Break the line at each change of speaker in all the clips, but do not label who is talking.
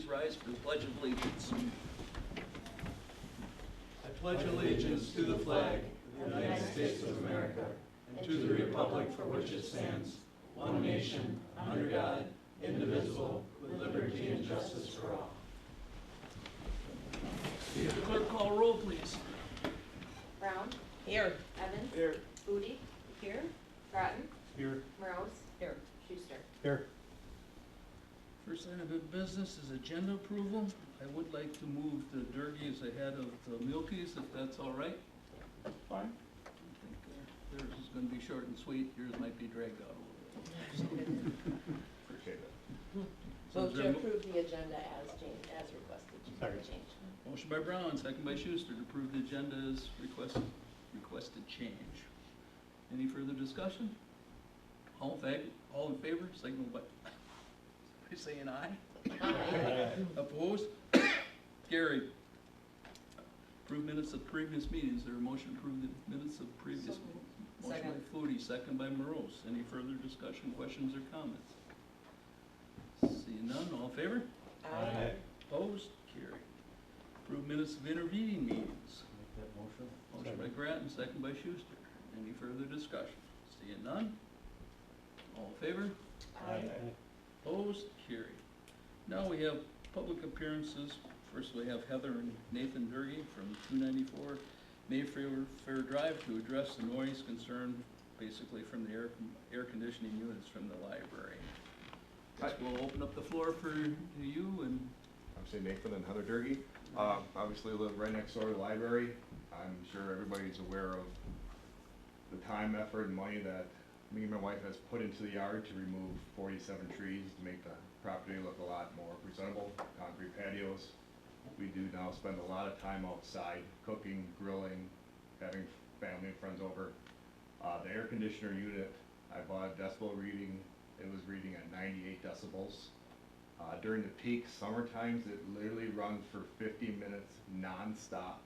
please rise for the Pledge of Allegiance. I pledge allegiance to the flag of the United States of America and to the republic for which it stands, one nation, under God, indivisible, with liberty and justice for all. The clerk call roll, please.
Brown.
Here.
Evans.
Here.
Booty.
Here.
Groton.
Here.
Morose.
Here.
Schuster.
Here. First item of business is agenda approval. I would like to move the Durkees ahead of the Milkies, if that's all right.
Fine.
I think theirs is going to be short and sweet. Yours might be dragged out a little bit.
Appreciate it.
So is
Vote
there
to approve the agenda as requested.
Second.
Change.
Motion by Brown, second by Schuster to approve the agenda as requested change. Any further discussion? All in favor, signal by saying aye.
Aye.
Opposed? Carried. Approve minutes of previous meetings. Is there a motion to approve the minutes of previous
So
meetings?
moved.
Motion
Second.
by Flutie, second by Morose. Any further discussion, questions, or comments? Seeing none, all in favor?
Aye.
Opposed? Carried. Approve minutes of intervening meetings.
Make that motion.
Motion by Grattan, second by Schuster. Any further discussion? Seeing none? All in favor?
Aye.
Opposed? Carried. Now we have public appearances. First, we have Heather and Nathan Durkee from 294 Mayfair Drive to address the noise concern, basically from the air conditioning units from the library. Guess we'll open up the floor for you and
I'm saying Nathan and Heather Durkee. Obviously live right next door to the library. I'm sure everybody's aware of the time, effort, and money that me and my wife has put into the yard to remove 47 trees to make the property look a lot more presentable. Concrete patios. We do now spend a lot of time outside cooking, grilling, having family and friends over. The air conditioner unit, I bought a decibel reading. It was reading at 98 decibels. During the peak summer times, it literally runs for 50 minutes non-stop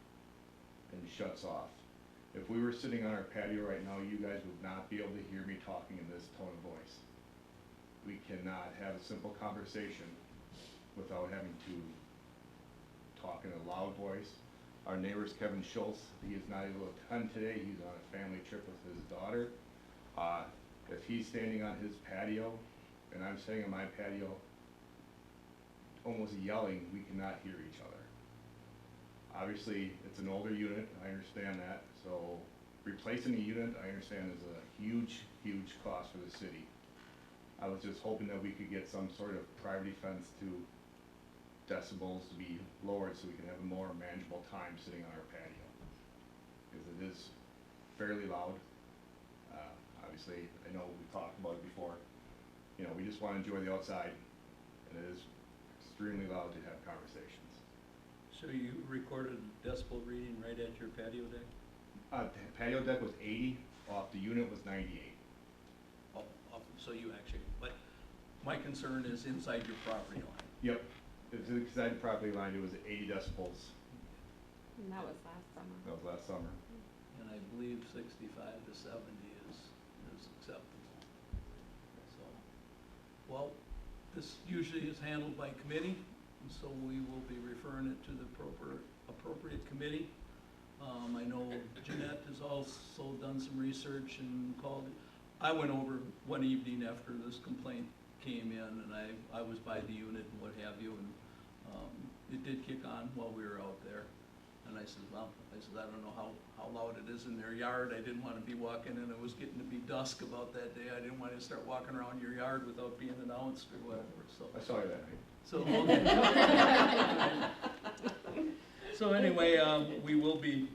and shuts off. If we were sitting on our patio right now, you guys would not be able to hear me talking in this tone of voice. We cannot have a simple conversation without having to talk in a loud voice. Our neighbor's Kevin Schultz, he is not able to attend today. He's on a family trip with his daughter. If he's standing on his patio and I'm sitting on my patio, almost yelling, we cannot hear each other. Obviously, it's an older unit, I understand that, so replacing a unit, I understand, is a huge, huge cost for the city. I was just hoping that we could get some sort of privacy fence to decibels to be lowered so we can have a more manageable time sitting on our patio. Because it is fairly loud. Obviously, I know we've talked about it before. You know, we just want to enjoy the outside, and it is extremely loud to have conversations.
so you recorded a decibel reading right at your patio deck?
The patio deck was 80, off the unit was 98.
Oh, so you actually, but my concern is inside your property line.
Yep, it's inside the property line, it was 80 decibels.
And that was last summer.
That was last summer.
And I believe 65 to 70 is acceptable. So, well, this usually is handled by committee, and so we will be referring it to the appropriate committee. I know Jeanette has also done some research and called. I went over one evening after this complaint came in, and I was by the unit and what have you, and it did kick on while we were out there. And I said, well, I don't know how loud it is in their yard. I didn't want to be walking, and it was getting to be dusk about that day. I didn't want to start walking around your yard without being announced or whatever, so.
I saw you that night.
So, okay. So anyway, we will be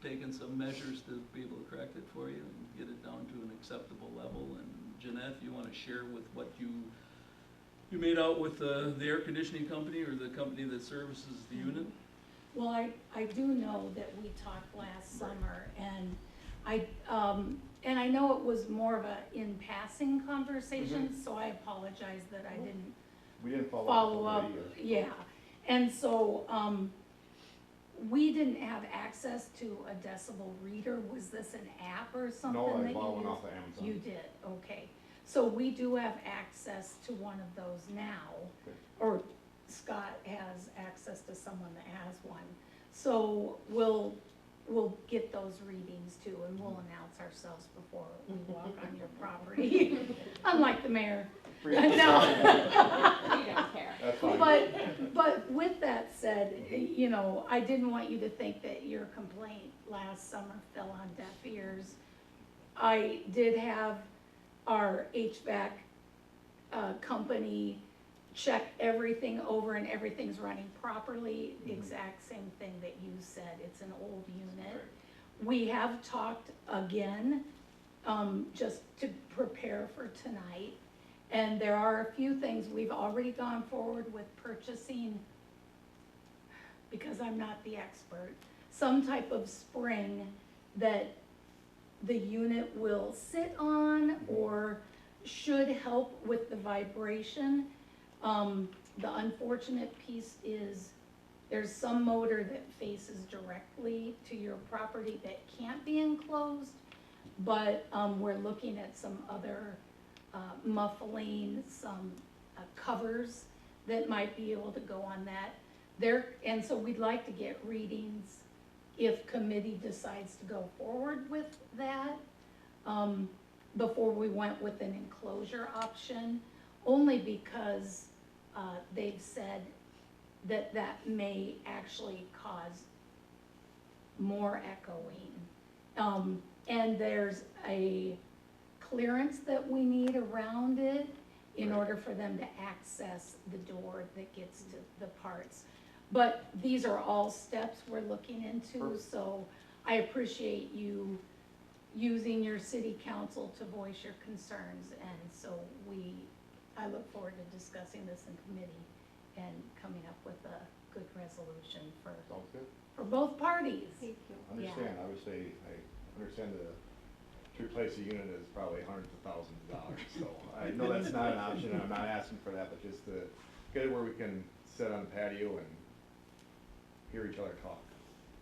taking some measures to be able to correct it for you and get it down to an acceptable level. And Jeanette, you want to share with what you made out with the air conditioning company or the company that services the unit?
Well, I do know that we talked last summer, and I know it was more of a in passing conversation, so I apologize that I didn't
We didn't
follow up. Yeah, and so we didn't have access to a decibel reader. Was this an app or something?
No, I
that
bought
you
one
used?
off of Amazon.
You did, okay. So we do have access to one of those now,
Okay.
or Scott has access to someone that has one. So we'll get those readings too, and we'll announce ourselves before we walk on your property, unlike the mayor.
We don't care.
That's fine.
But with that said, you know, I didn't want you to think that your complaint last summer fell on deaf ears. I did have our HVAC company check everything over and everything's running properly. Exact same thing that you said, it's an old unit. We have talked again, just to prepare for tonight. And there are a few things, we've already gone forward with purchasing, because I'm not the expert, some type of spring that the unit will sit on or should help with the vibration. The unfortunate piece is there's some motor that faces directly to your property that can't be enclosed, but we're looking at some other muffling, some covers that might be able to go on that. And so we'd like to get readings if committee decides to go forward with that, before we went with an enclosure option, only because they've said that that may actually cause more echoing. And there's a clearance that we need around it in order for them to access the door that gets to the parts. But these are all steps we're looking into, so I appreciate you using your city council to voice your concerns. And so I look forward to discussing this in committee and coming up with a good resolution
Sounds good.
for both parties.
Thank you.
Understand, obviously, I understand to replace a unit is probably hundreds of thousands of dollars, so I know that's not an option, and I'm not asking for that, but just to get it where we can sit on the patio and hear each other talk.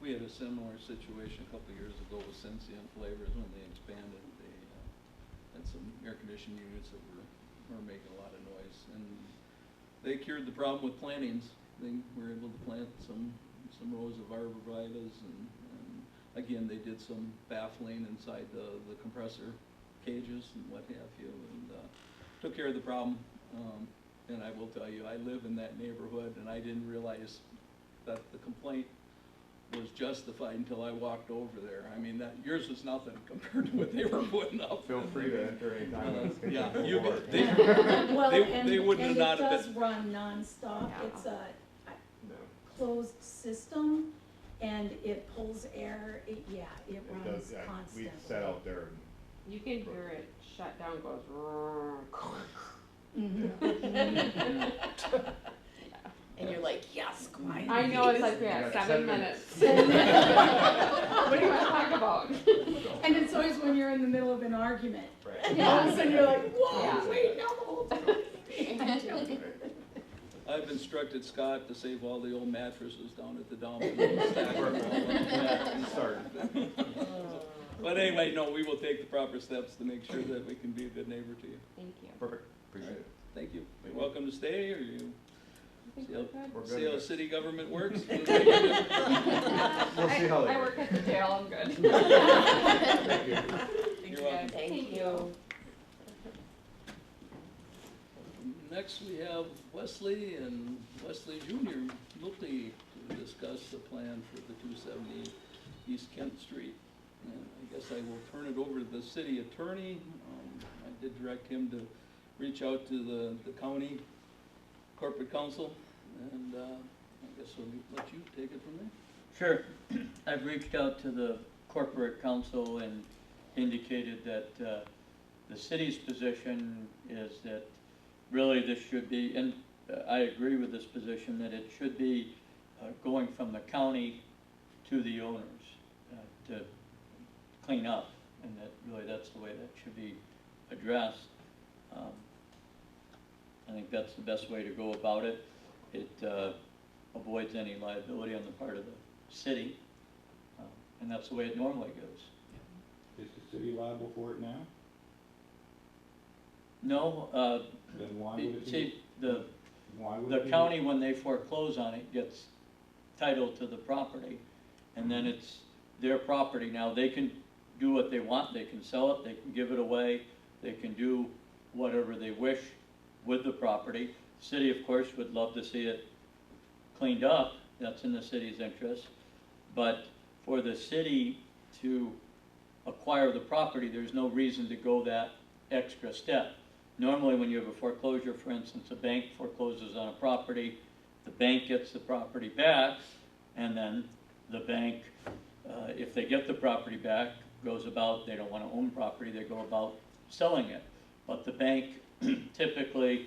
We had a similar situation a couple of years ago with Sensia and Flavors when they expanded. They had some air conditioning units that were making a lot of noise, and they cured the problem with plantings. They were able to plant some rows of arborvitaes, and again, they did some baffling inside the compressor cages and what have you, and took care of the problem. And I will tell you, I live in that neighborhood, and I didn't realize that the complaint was justified until I walked over there. I mean, yours was nothing compared to what they were putting up.
Feel free to enter anytime.
Yeah,
Well,
they wouldn't
and
not
it
have
does
been.
run nonstop.
Yeah.
It's a
No.
closed system, and it pulls air, it
It
runs
does, yeah,
constantly.
we sat out there
You can hear it shut down, goes.
Mhm.
And you're like, yes, quiet.
I know, it's like,
Yeah,
yeah,
7
7
minutes.
minutes. What do you want to talk about?
and,
And it's always when you're in the middle of an argument.
right.
And all of a sudden you're like, whoa,
Yeah.
wait, no, the whole time.
I've instructed Scott to save all the old mattresses down at the dump and stack them all up.
Start.
But anyway, no, we will take the proper steps to make sure that we can be a good neighbor to you.
Thank you.
Perfect, appreciate it.
Thank you. You're welcome to stay, or you
I think
see
we're
how,
good.
We're
see how
good.
city government works?
We'll see how they
I
go.
work at the jail, I'm good.
Thank you.
You're welcome.
Thank you.
Next, we have Wesley and Wesley Junior Multi to discuss the plan for the 270 East Kent Street. And I guess I will turn it over to the city attorney. I did direct him to reach out to the county corporate counsel, and I guess we'll let you take it from there.
Sure. I've reached out to the corporate counsel and indicated that the city's position is that really this should be, and I agree with this position, that it should be going from the county to the owners to clean up, and that really that's the way that should be addressed. I think that's the best way to go about it. It avoids any liability on the part of the city, and that's the way it normally goes.
Is the city liable for it now?
No,
Then why would it be?
see, the
Why would
The
it be?
county, when they foreclose on it, gets title to the property, and then it's their property. Now, they can do what they want, they can sell it, they can give it away, they can do whatever they wish with the property. City, of course, would love to see it cleaned up, that's in the city's interest. But for the city to acquire the property, there's no reason to go that extra step. Normally, when you have a foreclosure, for instance, a bank forecloses on a property, the bank gets the property back, and then the bank, if they get the property back, goes about, they don't want to own property, they go about selling it. But the bank typically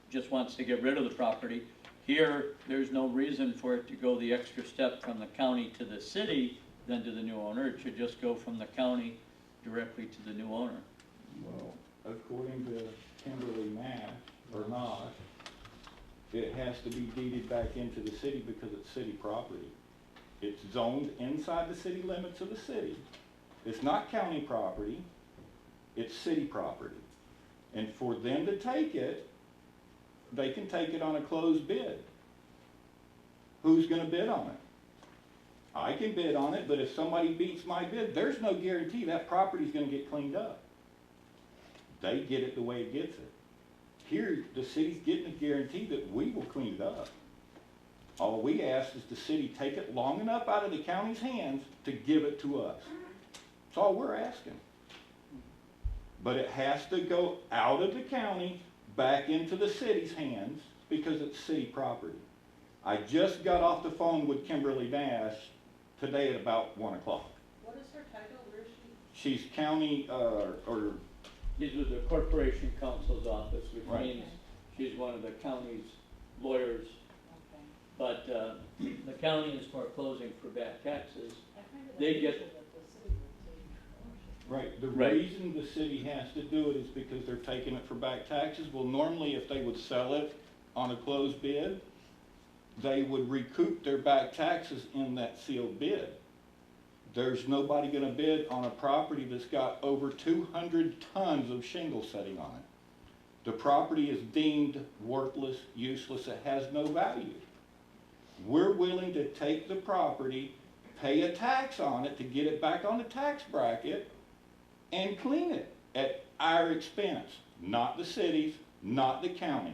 just wants to get rid of the property. Here, there's no reason for it to go the extra step from the county to the city than to the new owner. It should just go from the county directly to the new owner.
Well, according to Kimberly Nash, or Nosh, it has to be deeded back into the city because it's city property. It's zoned inside the city limits of the city. It's not county property, it's city property. And for them to take it, they can take it on a closed bid. Who's gonna bid on it? I can bid on it, but if somebody beats my bid, there's no guarantee that property's gonna get cleaned up. They get it the way it gets it. Here, the city's getting a guarantee that we will clean it up. All we ask is the city take it long enough out of the county's hands to give it to us. That's all we're asking. But it has to go out of the county, back into the city's hands, because it's city property. I just got off the phone with Kimberly Nash today at about 1 o'clock.
What is her title? Where is she?
She's county, or
She's with the Corporation Counsel's office, which
Right.
means she's one of the county's lawyers.
Okay.
But the county is foreclosing for back taxes.
I find it
They get-
unusual that the city would take ownership.
right, the
Right.
reason the city has to do it is because they're taking it for back taxes. Well, normally if they would sell it on a closed bid, they would recoup their back taxes in that sealed bid. There's nobody gonna bid on a property that's got over 200 tons of shingle setting on it. The property is deemed worthless, useless, it has no value. We're willing to take the property, pay a tax on it to get it back on the tax bracket, and clean it at our expense, not the city's, not the county's.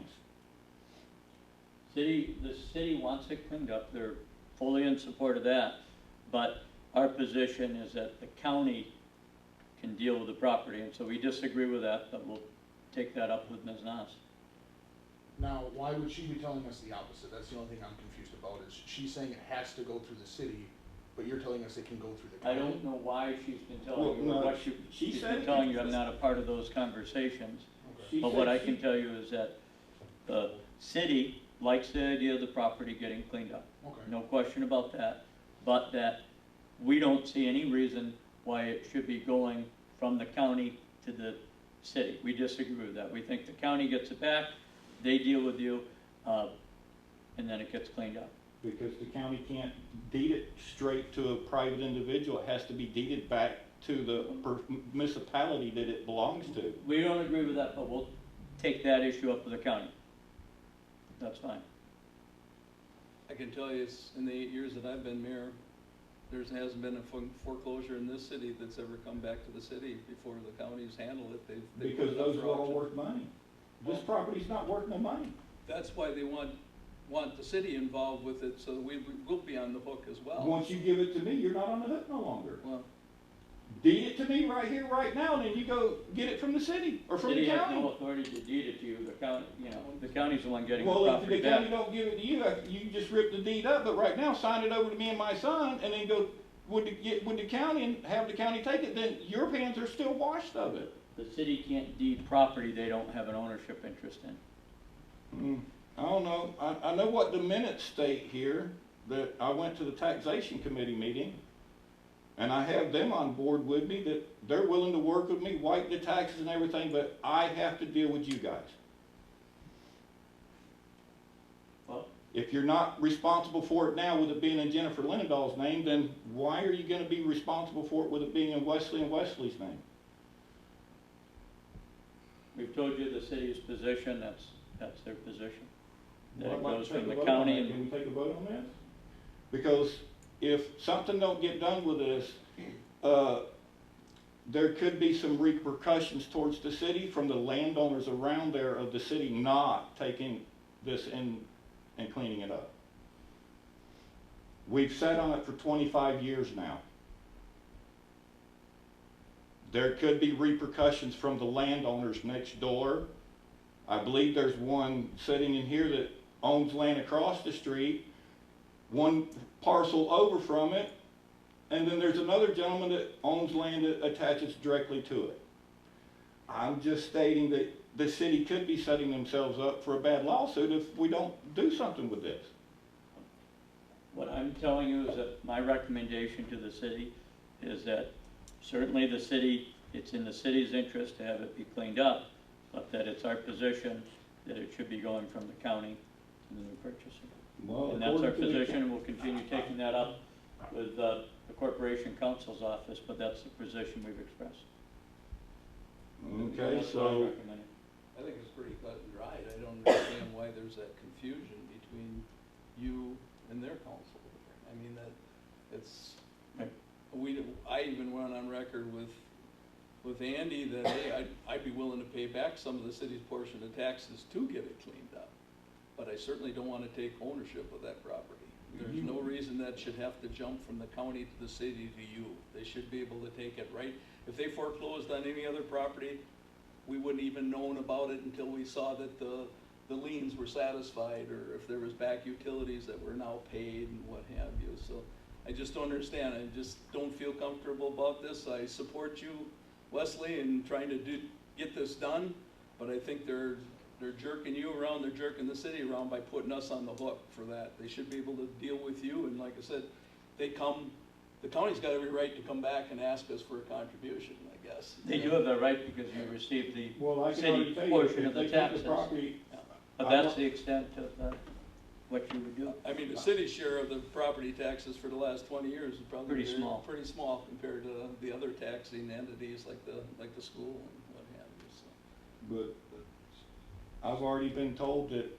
The city wants it cleaned up, they're fully in support of that, but our position is that the county can deal with the property, and so we disagree with that, but we'll take that up with Ms. Nas.
Now, why would she be telling us the opposite? That's the only thing I'm confused about, is she's saying it has to go through the city, but you're telling us it can go through the
I
county?
don't know why she's been
Well,
telling you, or
no,
what
she
she's
said
been
it
telling
can-
you, I'm not a part of those conversations.
Okay.
She
But
said
what I
she-
can tell you is that the city likes the idea of the property getting cleaned up.
Okay.
No question about that, but that we don't see any reason why it should be going from the county to the city. We disagree with that. We think the county gets it back, they deal with you, and then it gets cleaned up.
Because the county can't deed it straight to a private individual, it has to be deeded back to the municipality that it belongs to.
We don't agree with that, but we'll take that issue up with the county. That's fine.
I can tell you, in the 8 years that I've been mayor, there hasn't been a foreclosure in this city that's ever come back to the city before the county's handled it. They've put
Because
it up
those
for
are all
auction.
worth money. This property's not worth no money.
That's why they want the city involved with it, so that we'll be on the hook as well.
Once you give it to me, you're not on the hook no longer.
Well,
Deed it to me right here, right now, and then you go get it from the city or from the
City has no
county.
authority to deed it to you, the county, the county's the one getting the
Well, if
property
the county
back.
don't give it to you, you just rip the deed up, but right now, sign it over to me and my son, and then go with the county and have the county take it, then your hands are still washed of it.
The city can't deed property they don't have an ownership interest in.
I don't know, I know what the minutes state here, that I went to the taxation committee meeting, and I have them on board with me, that they're willing to work with me, wipe the taxes and everything, but I have to deal with you guys.
Well,
If you're not responsible for it now with it being in Jennifer Lindahl's name, then why are you gonna be responsible for it with it being in Wesley and Wesley's name?
we've told you the city's position, that's That's their position. That
Well,
it
I'd like
goes
to take
from
a
the
vote on
county
that.
and
Can we take a vote on this? Because if something don't get done with this, there could be some repercussions towards the city from the landowners around there of the city not taking this in and cleaning it up. We've sat on it for 25 years now. There could be repercussions from the landowners next door. I believe there's one sitting in here that owns land across the street, one parcel over from it, and then there's another gentleman that owns land that attaches directly to it. I'm just stating that the city could be setting themselves up for a bad lawsuit if we don't do something with this.
what I'm telling you is that my recommendation to the city is that certainly the city, it's in the city's interest to have it be cleaned up, but that it's our position that it should be going from the county to the new purchaser.
Well,
And that's our
according to the-
position, and we'll continue taking that up with the Corporation Counsel's office, but that's the position we've expressed.
Okay,
That's what I'm
so,
recommending.
I think it's pretty cut and dried. I don't understand why there's that confusion between you and their council. I mean, it's,
Right.
I even went on record with Andy that, hey, I'd be willing to pay back some of the city's portion of taxes to get it cleaned up. But I certainly don't wanna take ownership of that property. There's no reason that should have to jump from the county to the city to you. They should be able to take it right. If they foreclosed on any other property, we wouldn't even known about it until we saw that the liens were satisfied, or if there was back utilities that were now paid and what have you. So I just don't understand. I just don't feel comfortable about this. I support you, Wesley, in trying to get this done, but I think they're jerking you around, they're jerking the city around by putting us on the hook for that. They should be able to deal with you, and like I said, the county's got every right to come back and ask us for a contribution, I guess.
They do have that right because you received the
well, I can already
city
tell you,
portion
if
of
they
the
take the
taxes.
property,
But that's the extent of what you would do.
I mean, the city's share of the property taxes for the last 20 years is probably
Pretty small.
Pretty small compared to the other taxing entities like the school and what have you, so.
but I've already been told that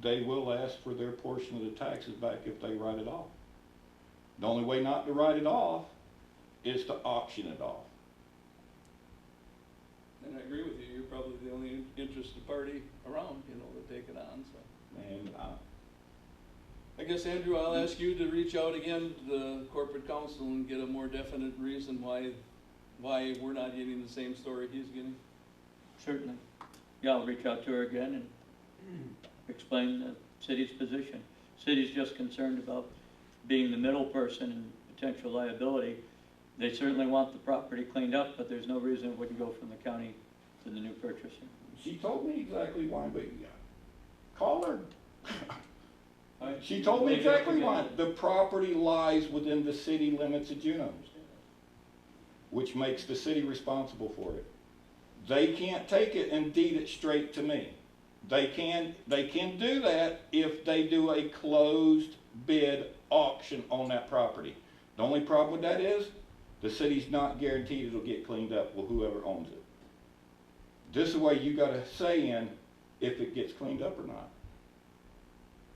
they will ask for their portion of the taxes back if they write it off. The only way not to write it off is to auction it off.
And I agree with you, you're probably the only interested party around, to take it on, so.
And
I guess, Andrew, I'll ask you to reach out again to the corporate council and get a more definite reason why we're not getting the same story he's getting.
Certainly. Yeah, I'll reach out to her again and explain the city's position. City's just concerned about being the middle person and potential liability. They certainly want the property cleaned up, but there's no reason it wouldn't go from the county to the new purchaser.
she told me exactly why, but call her.
Alright.
She told me
Take it up
exactly why.
again.
The property lies within the city limits of Juneau, which makes the city responsible for it. They can't take it and deed it straight to me. They can do that if they do a closed bid auction on that property. The only problem with that is the city's not guaranteed it'll get cleaned up with whoever owns it. This is why you got a say in if it gets cleaned up or not.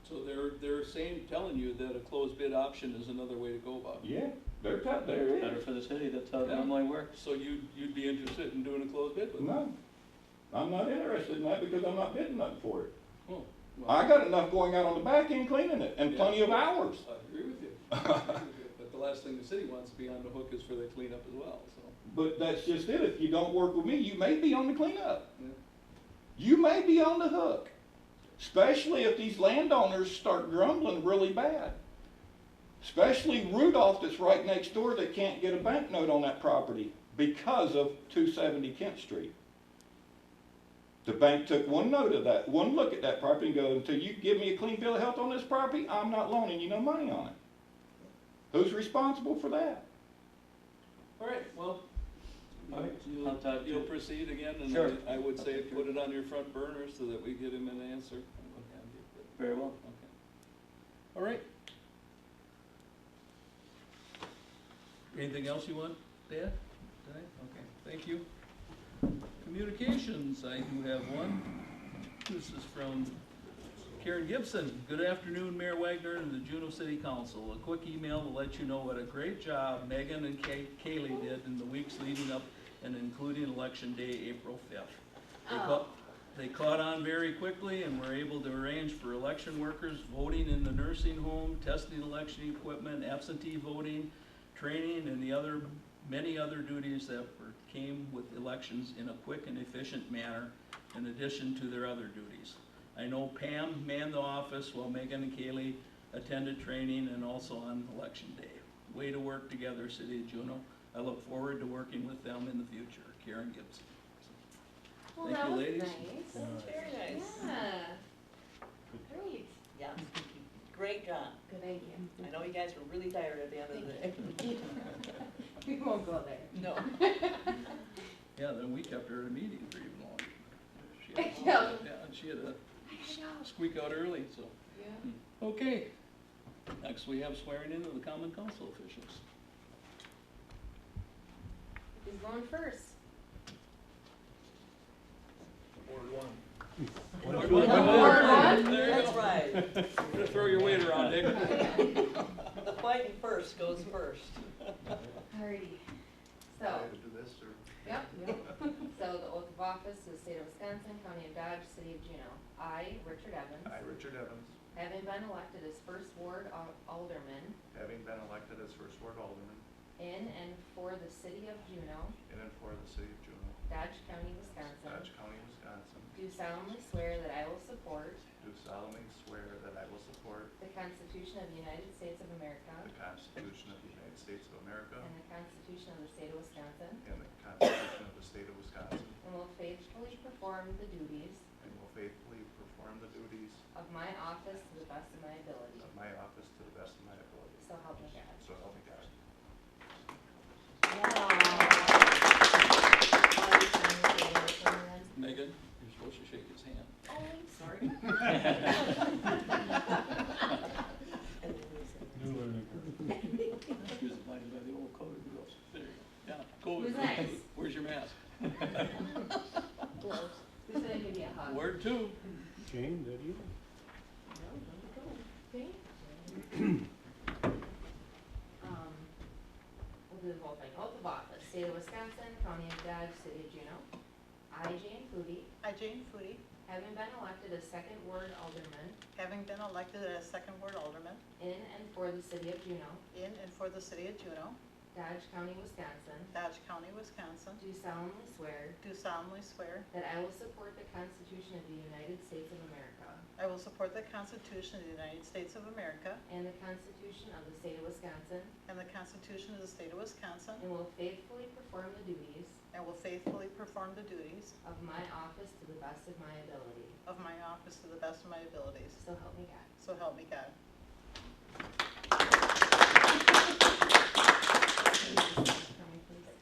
So they're telling you that a closed bid option is another way to go about it.
Yeah, there is.
Better for the city, that's how it
Yeah.
normally works.
So you'd be interested in doing a closed bid with them?
No, I'm not interested in that because I'm not bidding nothing for it.
Oh, well,
I got enough going out on the back end cleaning it and
Yeah.
plenty of hours.
I agree with you. But the last thing the city wants to be on the hook is for the cleanup as well, so.
But that's just it. If you don't work with me, you may be on the cleanup.
Yeah.
You may be on the hook. Especially if these landowners start grumbling really bad. Especially Rudolph that's right next door that can't get a banknote on that property because of 270 Kent Street. The bank took one note of that, one look at that property and go, until you give me a clean bill of health on this property, I'm not loaning you no money on it. Who's responsible for that?
All right, well,
All right, I'll talk to
you'll
you.
proceed again, and
Sure.
I would say put it on your front burner so that we get him an answer.
Very well.
Okay. All right. Anything else you want, Dad? Okay, thank you. Communications, I do have one. This is from Karen Gibson. Good afternoon, Mayor Wagner and the Juneau City Council. A quick email to let you know what a great job Megan and Kaylee did in the weeks leading up and including Election Day, April 5th. They caught on very quickly and were able to arrange for election workers, voting in the nursing home, testing election equipment, absentee voting, training, and many other duties that came with elections in a quick and efficient manner in addition to their other duties. I know Pam manned the office while Megan and Kaylee attended training and also on election day. Way to work together, City of Juneau. I look forward to working with them in the future. Karen Gibson.
Well,
Thank
that
you,
was
ladies.
nice.
That was very nice.
Yeah. Great.
Yes, great job.
Good idea.
I know you guys were really tired at the end of the day.
We won't go there.
No.
Yeah, then we kept her at a meeting for even longer. She had-
Yeah.
Yeah, and she had to squeak out early, so.
Yeah.
Okay. Next, we have swearing in of the common council officials.
Who's going first?
Ward
Ward one?
There you
That's
go.
right.
You're gonna throw your weight around, Dick.
The fighting first goes first.
Alrighty. So,
do this, or?
yep. So the oath of office of the state of Wisconsin, county of Dodge, city of Juneau. I, Richard Evans.
I, Richard Evans,
Having been elected as first ward alderman
having been elected as first ward alderman
in and for the city of Juneau,
in and for the city of Juneau,
Dodge County, Wisconsin,
Dodge County, Wisconsin,
do solemnly swear that I will support
do solemnly swear that I will support
the Constitution of the United States of America
the Constitution of the United States of America
and the Constitution of the state of Wisconsin,
and the Constitution of the state of Wisconsin,
and will faithfully perform the duties
and will faithfully perform the duties
of my office to the best of my ability.
of my office to the best of my ability.
So help me God.
So help me God.
Megan, you're supposed to shake his hand.
Oh, I'm sorry.
He was invited by the old colored girls. There you go. Yeah, go.
Who's next?
Where's your mask?
Close. Who's gonna give you a hug?
Word two.
Jane, did you?
Okay. We'll do the whole thing. Oath of office, state of Wisconsin, county of Dodge, city of Juneau. I, Jane Foodie,
I, Jane Foodie,
having been elected as second ward alderman
having been elected as second ward alderman
in and for the city of Juneau,
in and for the city of Juneau,
Dodge County, Wisconsin,
Dodge County, Wisconsin,
do solemnly swear
do solemnly swear
that I will support the Constitution of the United States of America
I will support the Constitution of the United States of America
and the Constitution of the state of Wisconsin,
and the Constitution of the state of Wisconsin,
and will faithfully perform the duties
and will faithfully perform the duties
of my office to the best of my ability.
of my office to the best of my abilities.
So help me God.
So help me God.
For me, please.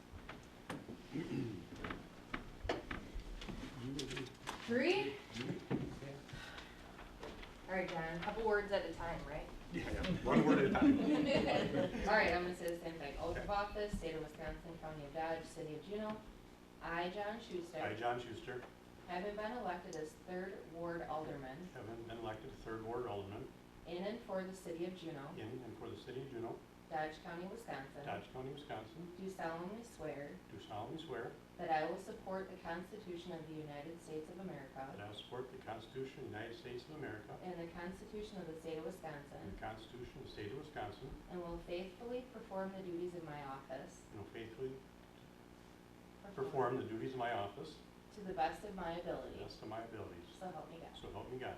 Three? All right, John, a couple words at a time, right?
Yeah, one word at a time.
All right, I'm gonna say the same thing. Oath of office, state of Wisconsin, county of Dodge, city of Juneau. I, John Schuster,
I, John Schuster,
having been elected as third ward alderman
having been elected third ward alderman
in and for the city of Juneau,
in and for the city of Juneau,
Dodge County, Wisconsin,
Dodge County, Wisconsin,
do solemnly swear
do solemnly swear
that I will support the Constitution of the United States of America
that I will support the Constitution of the United States of America
and the Constitution of the state of Wisconsin,
and the Constitution of the state of Wisconsin,
and will faithfully perform the duties of my office
and will faithfully perform the duties of my office
to the best of my
to the
ability.
best of my abilities.
So help me God.
So help me God.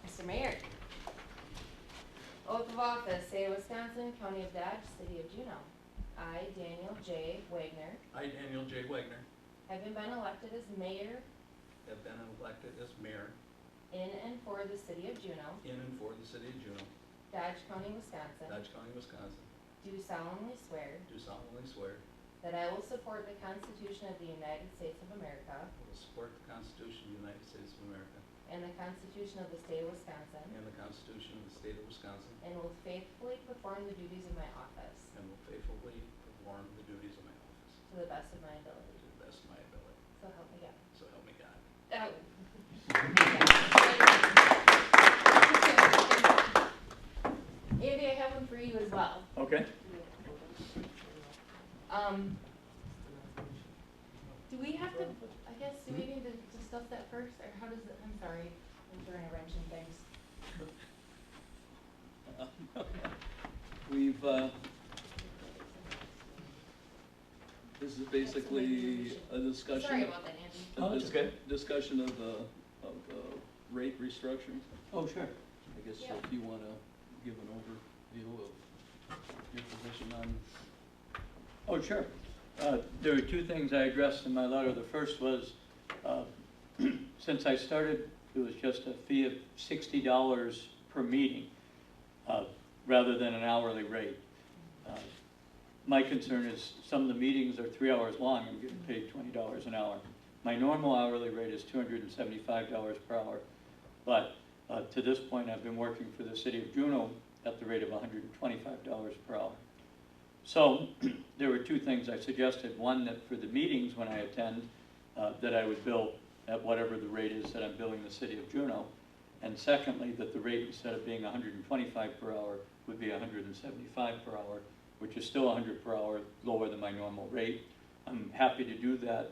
Mr. Mayor. Oath of office, state of Wisconsin, county of Dodge, city of Juneau. I, Daniel J. Wagner,
I, Daniel J. Wagner,
having been elected as mayor
have been elected as mayor
in and for the city of Juneau,
in and for the city of Juneau,
Dodge County, Wisconsin,
Dodge County, Wisconsin,
do solemnly swear
do solemnly swear
that I will support the Constitution of the United States of America
I will support the Constitution of the United States of America
and the Constitution of the State of Wisconsin,
and the Constitution of the State of Wisconsin,
and will faithfully perform the duties of my office
and will faithfully perform the duties of my office
to the best of my ability.
to the best of my ability.
So help me God.
So help me God.
Andy, I have one for you as well.
Okay.
Do we have to, I guess, do we need to discuss that first, or how does it, I'm sorry, I'm throwing a wrench in things.
We've, this is basically a discussion.
Sorry about that, Andy.
Oh, it's okay.
Discussion of rate restructuring.
Oh, sure.
I guess
Yeah.
if you wanna give an overview of your position on.
Oh, sure. There were two things I addressed in my letter. The first was, since I started, it was just a fee of $60 per meeting, rather than an hourly rate. My concern is some of the meetings are 3 hours long. I'm getting paid $20 an hour. My normal hourly rate is $275 per hour. But to this point, I've been working for the City of Juneau at the rate of $125 per hour. So there were two things I suggested. One, that for the meetings when I attend, that I would bill at whatever the rate is that I'm billing the City of Juneau. And secondly, that the rate, instead of being $125 per hour, would be $175 per hour, which is still $100 per hour lower than my normal rate. I'm happy to do that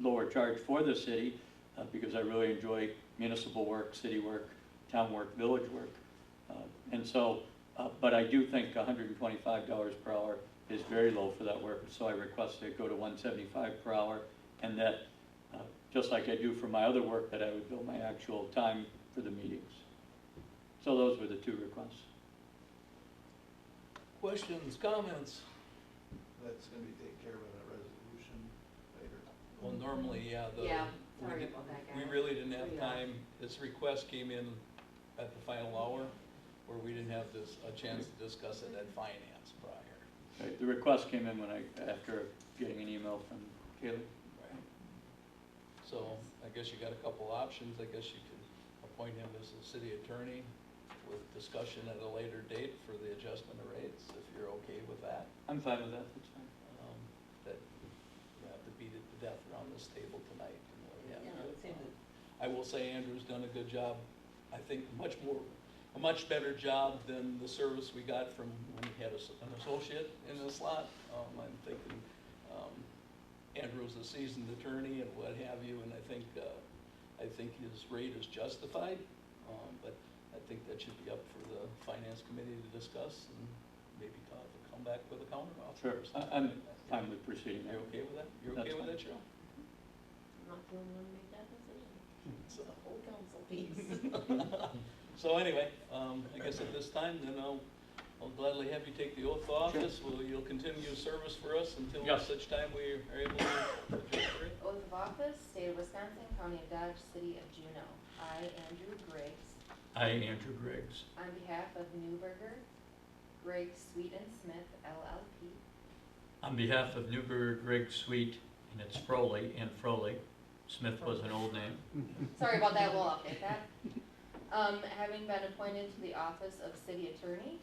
lower charge for the city because I really enjoy municipal work, city work, town work, village work. But I do think $125 per hour is very low for that work, so I request it go to $175 per hour, and that, just like I do for my other work, that I would bill my actual time for the meetings. So those were the two requests.
Questions, comments?
That's gonna be taken care of in a resolution later.
Well, normally, yeah,
Yeah,
we
sorry
did-
about that, guys.
we really didn't have
Yeah.
time. This request came in at the final hour, where we didn't have a chance to discuss it at finance prior.
Right, the request came in after getting an email from Kaylee.
Right. So I guess you got a couple options. I guess you could appoint him as a city attorney with discussion at a later date for the adjustment of rates, if you're okay with that.
I'm fine with that, that's fine.
That you have to beat it to death around this table tonight and what have
Yeah,
you.
it seems
I will say Andrew's done a good job. I think a much better job than the service we got from when he had an associate in the slot. I'm thinking, Andrew's a seasoned attorney and what have you, and I think his rate is justified. But I think that should be up for the finance committee to discuss and maybe come back with a counter offer.
Sure, I'm fine with proceeding.
You're okay with that? You're
That's
okay with
fine.
that, Cheryl?
I'm not the only one to make that decision. It's
So-
a whole council piece.
So anyway, I guess at this time, then I'll gladly have you take the oath of office. You'll continue service for us until
Yes.
such time we are able to adjust the rate.
Oath of office, State of Wisconsin, County of Dodge, City of Juneau. I, Andrew Griggs,
I, Andrew Griggs,
on behalf of Newberger, Griggs, Sweet and Smith, LLP,
on behalf of Newberger, Griggs, Sweet, and it's Froley, and Froley, Smith was an old name,
sorry about that, we'll update that. Having been appointed to the office of city attorney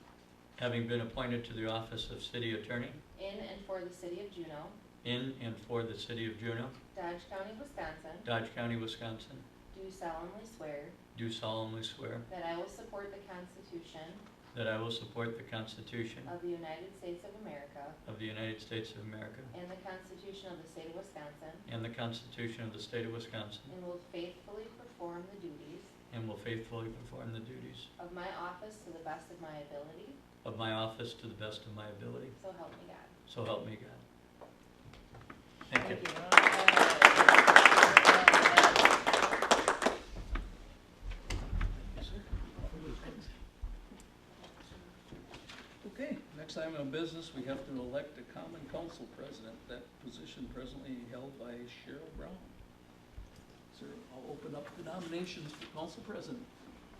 having been appointed to the office of city attorney
in and for the city of Juneau,
in and for the city of Juneau,
Dodge County, Wisconsin,
Dodge County, Wisconsin,
do solemnly swear
do solemnly swear
that I will support the Constitution
that I will support the Constitution
of the United States of America
of the United States of America
and the Constitution of the state of Wisconsin,
and the Constitution of the state of Wisconsin,
and will faithfully perform the duties
and will faithfully perform the duties
of my office to the best of my ability,
of my office to the best of my ability.
so help me God.
So help me God. Thank you.
Okay, next item of business, we have to elect a common council president. That position presently held by Cheryl Brown. So I'll open up the nominations for council president.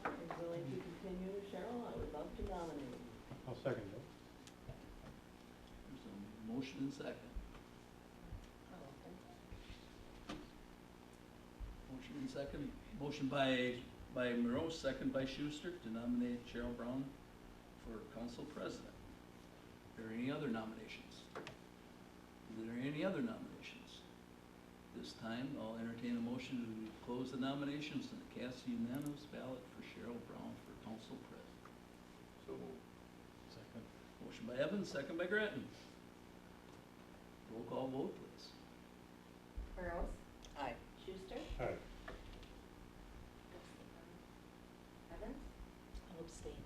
I'm willing to continue, Cheryl, I would love to nominate.
I'll second that.
There's a motion and second. second, motion by Morose, second by Schuster to nominate Cheryl Brown for council president. Are there any other nominations? Is there any other nominations? This time, I'll entertain a motion to close the nominations and cast a unanimous ballot for Cheryl Brown for council president.
So moved.
Second. Motion by Evans, second by Grattan. Roll call vote, please.
Burrows,
Aye.
Schuster,
Aye.
Evans?
I'll abstain.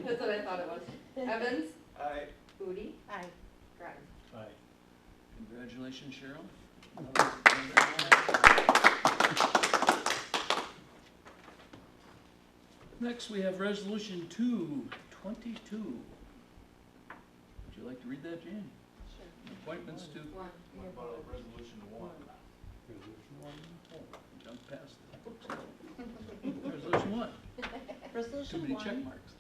That's what I thought it was. Evans,
Aye.
Foodie,
Aye.
Grattan.
Aye.
Congratulations, Cheryl. Next, we have resolution 222. Would you like to read that, Jane?
Sure.
Appointments to,
One.
What about resolution one?
Resolution one.
jump past it. Resolution 1, too
Resolution
many
1,
check marks.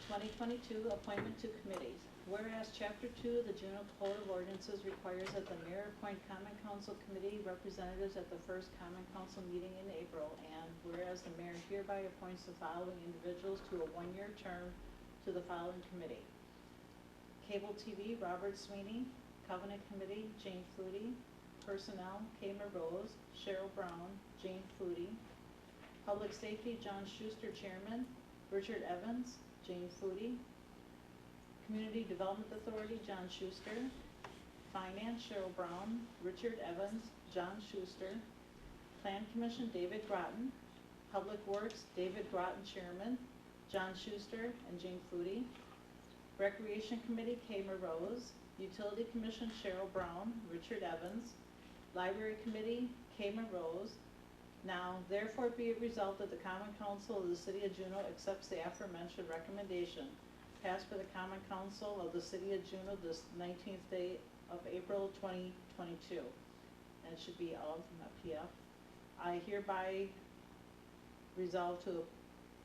2022, appointment to committees. Whereas Chapter 2 of the Juneau Code of Ordinances requires that the mayor appoint common council committee representatives at the first common council meeting in April, and whereas the mayor hereby appoints the following individuals to a one-year term to the following committee. Cable TV, Robert Sweeney. Covenant Committee, Jane Flutie. Personnel, Kayma Rose, Cheryl Brown, Jane Flutie. Public Safety, John Schuster, Chairman. Richard Evans, Jane Flutie. Community Development Authority, John Schuster. Finance, Cheryl Brown, Richard Evans, John Schuster. Plan Commission, David Groton. Public Works, David Groton, Chairman, John Schuster, and Jane Flutie. Recreation Committee, Kayma Rose. Utility Commission, Cheryl Brown, Richard Evans. Library Committee, Kayma Rose. Now, therefore be it resolved that the Common Council of the City of Juneau accepts the aforementioned recommendation passed by the Common Council of the City of Juneau this 19th day of April 2022. And it should be of, not PF. I hereby resolve to,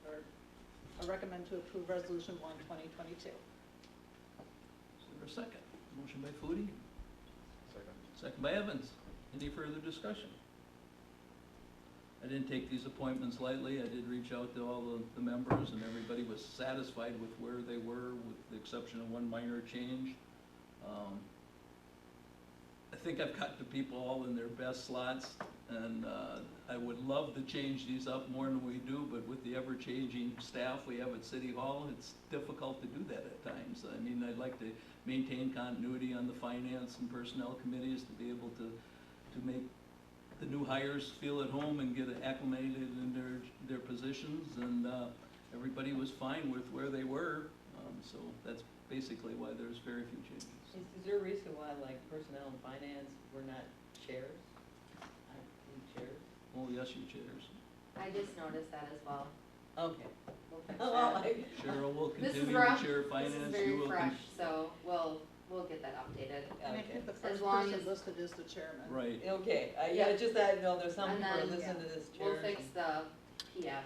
or I recommend to approve Resolution 1, 2022.
Is there a second? Motion by Foodie,
Second.
second by Evans. Any further discussion? I didn't take these appointments lightly. I did reach out to all the members, and everybody was satisfied with where they were, with the exception of one minor change. I think I've got the people all in their best slots, and I would love to change these up more than we do, but with the ever-changing staff we have at City Hall, it's difficult to do that at times. I mean, I'd like to maintain continuity on the finance and personnel committees to be able to make the new hires feel at home and get acclimated in their positions, and everybody was fine with where they were, so that's basically why there's very few changes.
Is there a reason why, like, personnel and finance, we're not chairs? Chairs?
Oh, yes, you chairs.
I just noticed that as well.
Okay.
We'll fix
Oh,
that.
Cheryl will
This is
continue to
rough.
chair
This
finance.
is
You
very
will
fresh, so we'll get that updated.
And I
Okay.
think the
As
first
long
person
as-
listed is the chairman.
Right.
Okay, yeah, just that, no, there's some
And
people that
then,
listen to this
We'll
chair.
fix the PF.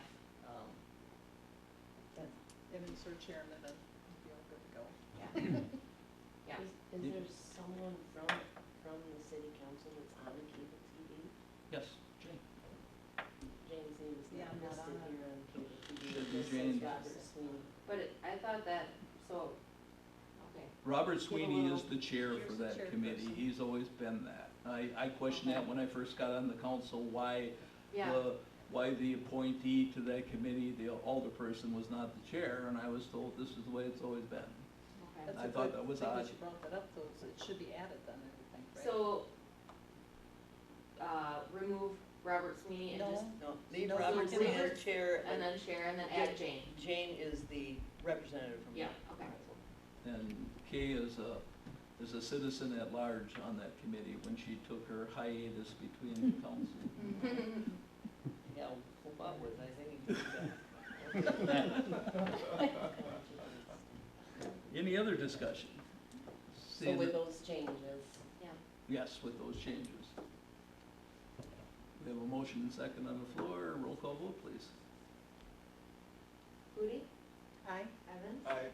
And insert chairman and be all good to go.
Yeah.
Is there someone from the city council that's on the cable TV?
Yes, Jane.
Jane's name is
Yeah,
not
I'm not
listed
on it.
here on cable TV.
Should
It
be
just
Jane.
says Robert Sweeney.
But I thought that, so, okay.
Robert Sweeney is
little-
the chair
Here's
for
the
that committee.
chairperson.
He's always been that. I questioned that when I first got on the council, why
Yeah,
why the appointee to that committee, the alderperson, was not the chair, and I was told this is the way it's always been.
okay.
That's
I
a
thought
good
that was
thing
odd.
that you brought that up, though, so it should be added then, I would think, right?
So, remove Robert Sweeney and
No.
just,
No, leave
No,
Robert
so
Sweeney
Robert-
as chair.
and then share, and then add Jane.
Jane is the representative from the
Yeah, okay.
council.
And Kay is a citizen at large on that committee when she took her hiatus between the council.
Yeah, what was I thinking?
Any other discussion?
So
Seeing
with
that-
those changes,
Yes, with those changes. We have a motion and second on the floor. Roll call vote, please.
Foodie,
Aye.
Evans,
Aye.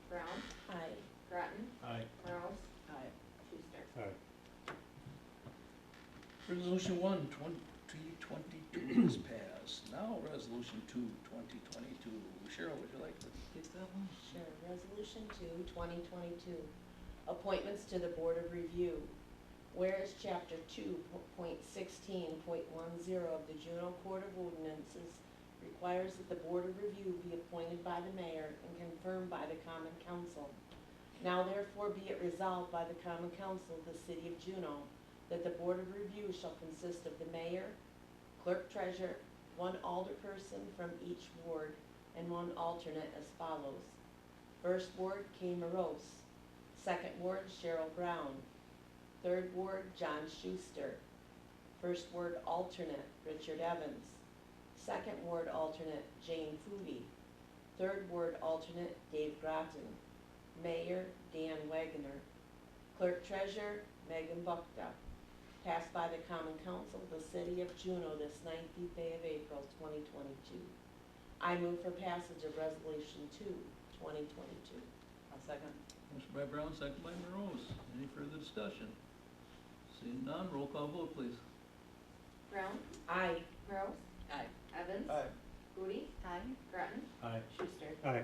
Brown,
aye.
Groton,
Aye.
Morose,
Aye.
Schuster.
Aye.
Resolution 1, 2022. is passed. Now, resolution 2, 2022. Cheryl, would you like to take that one?
Sure, resolution 2, 2022, appointments to the Board of Review. Whereas chapter 2.16.10 of the Juneau Court of Ordinances requires that the Board of Review be appointed by the mayor and confirmed by the Common Council. Now therefore be it resolved by the Common Council of the City of Juneau that the Board of Review shall consist of the mayor, clerk treasurer, one alderperson from each ward, and one alternate as follows. First ward, Kay Morose. Second ward, Cheryl Brown. Third ward, John Schuster. First ward alternate, Richard Evans. Second ward alternate, Jane Foodie. Third ward alternate, Dave Groton. Mayor, Dan Wagner. Clerk treasurer, Megan Buckta. Passed by the Common Council of the City of Juneau this 19th day of April, 2022. I move for passage of Resolution 2, 2022.
I'll second.
Motion by Brown, second by Morose. Any further discussion? Seeing none, roll call vote, please.
Brown,
Aye.
Rose,
Aye.
Evans,
Aye.
Foodie,
Aye.
Groton,
Aye.
Schuster.
Aye.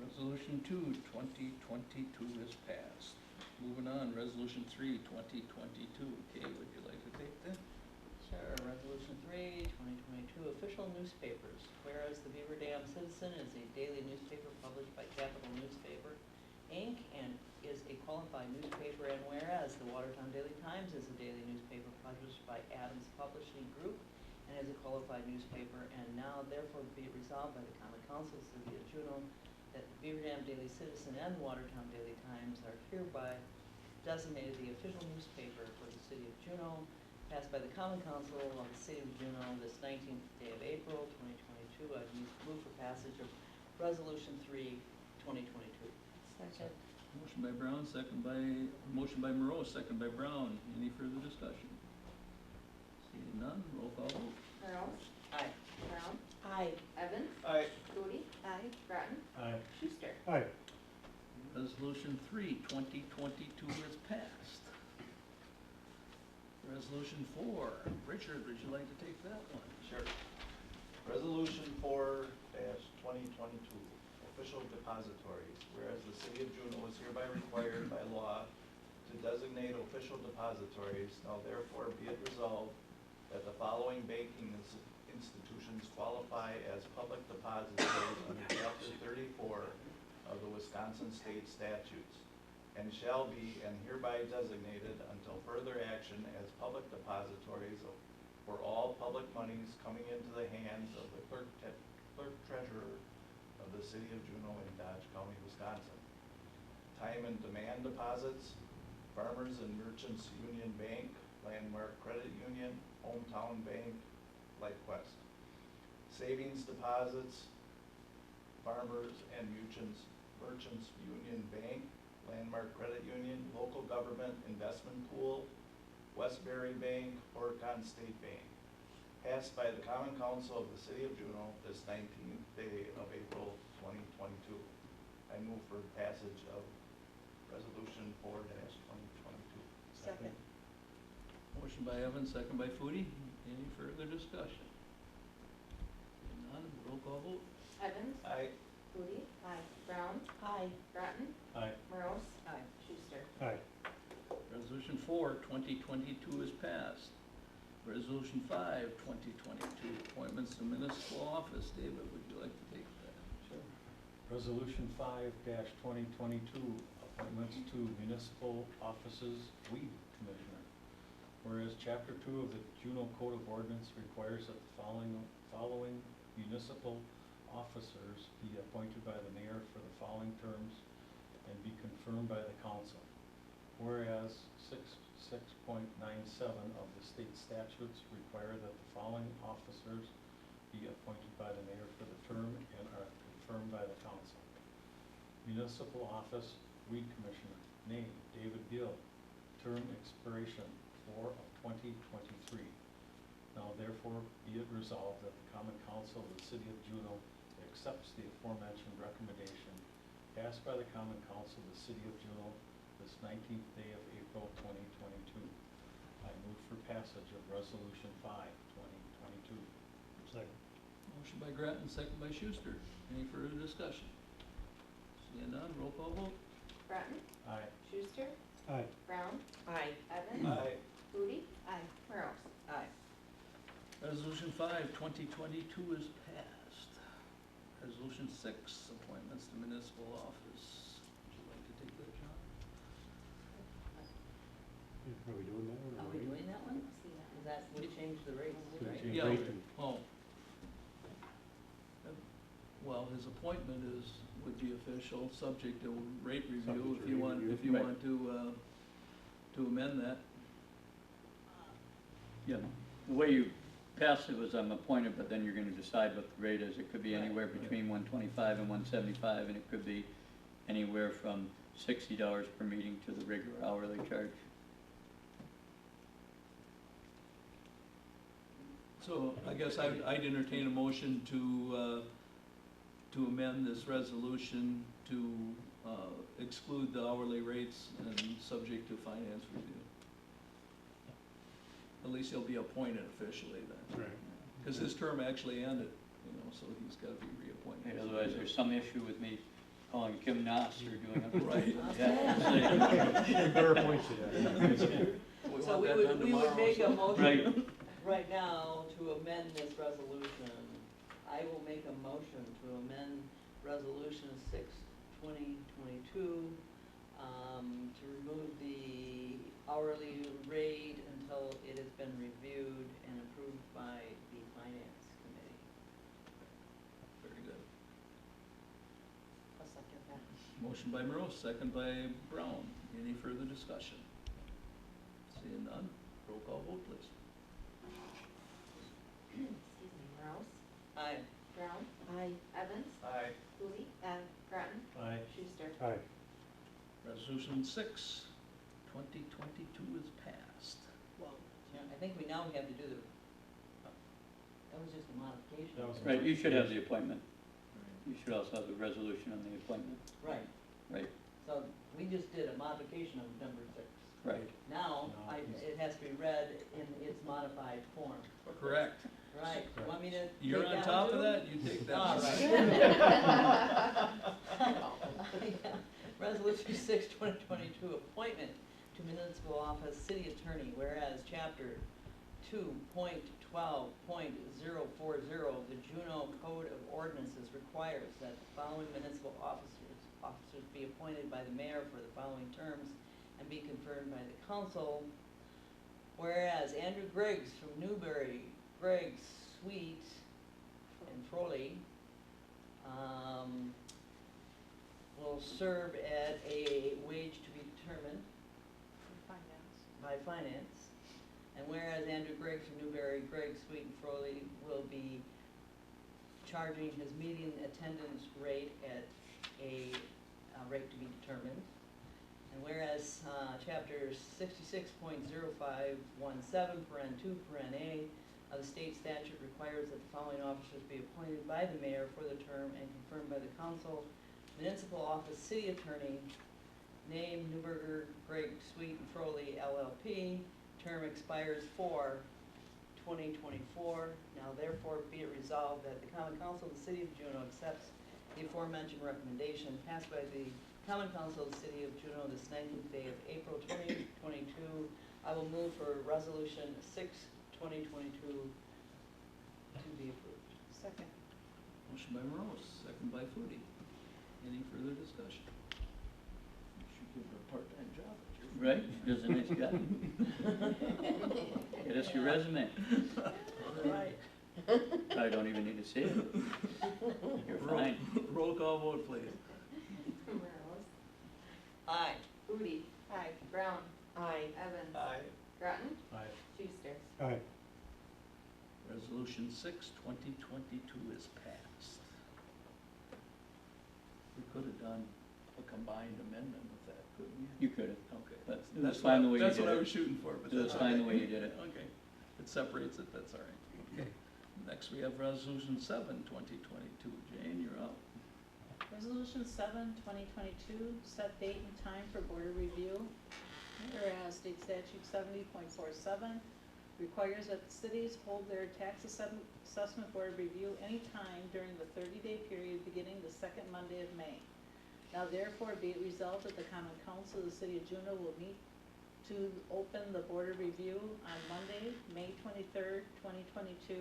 Resolution 2, 2022 is passed. Moving on, resolution 3, 2022. Kay, would you like to take that?
Sure, resolution 3, 2022, official newspapers. Whereas the Beaver Dam Citizen is a daily newspaper published by Capital Newspaper, Inc., and is a qualified newspaper, and whereas the Watertown Daily Times is a daily newspaper published by Adams Publishing Group, and is a qualified newspaper, and now therefore be it resolved by the Common Council of the City of Juneau that the Beaver Dam Daily Citizen and the Watertown Daily Times are hereby designated the official newspaper for the City of Juneau, passed by the Common Council of the City of Juneau this 19th day of April, 2022. I move for passage of Resolution 3, 2022. Second.
Motion by Brown, motion by Morose, second by Brown. Any further discussion? Seeing none, roll call vote.
Rose,
Aye.
Brown,
Aye.
Evans,
Aye.
Foodie,
Aye.
Groton,
Aye.
Schuster.
Aye.
Resolution 3, 2022 is passed. Resolution 4, Richard, would you like to take that one?
Sure. Resolution 4 2022, official depositories. Whereas the City of Juneau is hereby required by law to designate official depositories, now therefore be it resolved that the following banking institutions qualify as public depositories under Chapter 34 of the Wisconsin State Statutes, and shall be and hereby designated until further action as public depositories for all public monies coming into the hands of the clerk treasurer of the City of Juneau in Dodge County, Wisconsin. Time and demand deposits, Farmers and Merchants Union Bank, Landmark Credit Union, Hometown Bank, LifeQuest. Savings deposits, Farmers and Merchants Union Bank, Landmark Credit Union, Local Government Investment Pool, Westbury Bank, Oregon State Bank. Passed by the Common Council of the City of Juneau this 19th day of April 2022. I move for passage of Resolution 4-2022.
Second.
Motion by Evans, second by Foodie. Any further discussion? Seeing none, roll call vote.
Evans,
Aye.
Foodie,
Aye.
Brown,
Aye.
Groton,
Aye.
Rose,
Aye.
Schuster.
Aye.
Resolution 4, 2022 is passed. Resolution 5, 2022, appointments to municipal office. David, would you like to take that?
Sure. Resolution 5-2022, appointments to municipal offices, weed commissioner. Whereas Chapter 2 of the Juneau Code of Ordinance requires that the following municipal officers be appointed by the mayor for the following terms and be confirmed by the council. Whereas 6.97 of the state statutes require that the following officers be appointed by the mayor for the term and are confirmed by the council. Municipal office, weed commissioner, name, David Gill, term expiration 4/2023. Now therefore be it resolved that the Common Council of the City of Juneau accepts the aforementioned recommendation passed by the Common Council of the City of Juneau this 19th day of April 2022. I move for passage of Resolution 5, 2022. Second.
Motion by Grattan, second by Schuster. Any further discussion? Seeing none, roll call vote.
Grattan,
Aye.
Schuster,
Aye.
Brown,
Aye.
Evans,
Aye.
Moody,
Aye.
Merles.
Aye.
Resolution 5, 2022 is passed. Resolution 6, appointments to municipal office. Would you like to take that, John?
Are we doing that one?
Are we doing that one? Is that, we changed the rates,
We
right?
changed
Yeah,
rate and-
oh. Well, his appointment would be official, subject to rate review,
Subject
if
to
you
rate
want,
review.
if you
Right.
want to amend that.
Yeah, the way you pass it was I'm appointed, but then you're gonna decide what the rate is. It could be anywhere between 125 and 175, and it could be anywhere from $60 per meeting to the regular hourly charge.
So I guess I'd entertain a motion to amend this resolution to exclude the hourly rates and subject to finance review. At least he'll be appointed officially then.
Right.
Because his term actually ended, so he's gotta be reappointed.
Otherwise, there's some issue with me calling Kim Noss or doing it.
Right.
Yeah,
Better appoint you that.
We
So
want
we
that
would,
done
we would
tomorrow,
make a
so-
motion
Right.
right now to amend this resolution. I will make a motion to amend resolution 6/2022, to remove the hourly rate until it has been reviewed and approved by the finance committee.
Very good.
I'll second that.
Motion by Morose, second by Brown. Any further discussion? Seeing none, roll call vote please.
Excuse me, Merles,
Aye.
Brown,
Aye.
Evans,
Aye.
Moody, Grattan,
Aye.
Schuster.
Aye.
Resolution 6, 2022 is passed.
Well, yeah, I think we now have to do the, that was just a modification.
That was a
Right, you should have the appointment. You should also have the resolution on the appointment.
Right,
Right,
so we just did a modification of number 6.
right.
Now,
No,
it has to be read in its modified form.
Correct.
Right, you want me to take
You're on
that
top
one
of
too?
that, you take that.
All
one.
right. Resolution 6/2022, appointment to municipal office city attorney, whereas chapter 2.12.040 of the Juneau Code of Ordinances requires that the following municipal officers be appointed by the mayor for the following terms and be confirmed by the council. Whereas Andrew Griggs from Newbury, Griggs, Sweet, and Froley, will serve at a wage to be determined by finance. And whereas Andrew Griggs from Newbury, Griggs, Sweet, and Froley will be charging his meeting attendance rate at a rate to be determined. And whereas chapter 66.0517, paren 2, paren A of the state statute requires that the following officers be appointed by the mayor for the term and confirmed by the council. Municipal office city attorney, name Newberger, Griggs, Sweet, and Froley LLP. Term expires 4/2024. Now therefore be it resolved that the common council of the city of Juneau accepts the aforementioned recommendation passed by the common council of the city of Juneau this 19th day of April 2022. I will move for resolution 6/2022 to be approved.
Second.
Motion by Morose, second by Foodie. Any further discussion? You should give her a part-time job at your.
Right, she does a nice job. Get us your resume.
Right.
I don't even need to see it. You're fine.
Roll call vote please.
Merles,
Aye.
Moody,
Aye.
Brown,
Aye.
Evans,
Aye.
Grattan,
Aye.
Schuster.
Aye.
Resolution 6, 2022 is passed. We could have done a combined amendment with that, couldn't we?
You could have,
Okay.
but
that's-
it was
that's
fine
what-
the way you
That's
did
what I
it.
was shooting for, but
It was
that's
fine the
okay.
way you did it.
Okay. It separates it, that's all right. Okay. Next, we have Resolution 7, 2022. Jane, you're up.
Resolution 7/2022, set date and time for board of review. Whereas state statute 70.47 requires that cities hold their tax assessment board review any time during the 30-day period beginning the second Monday of May. Now therefore be it resolved that the Common Council of the City of Juneau will meet to open the board of review on Monday, May 23rd, 2022,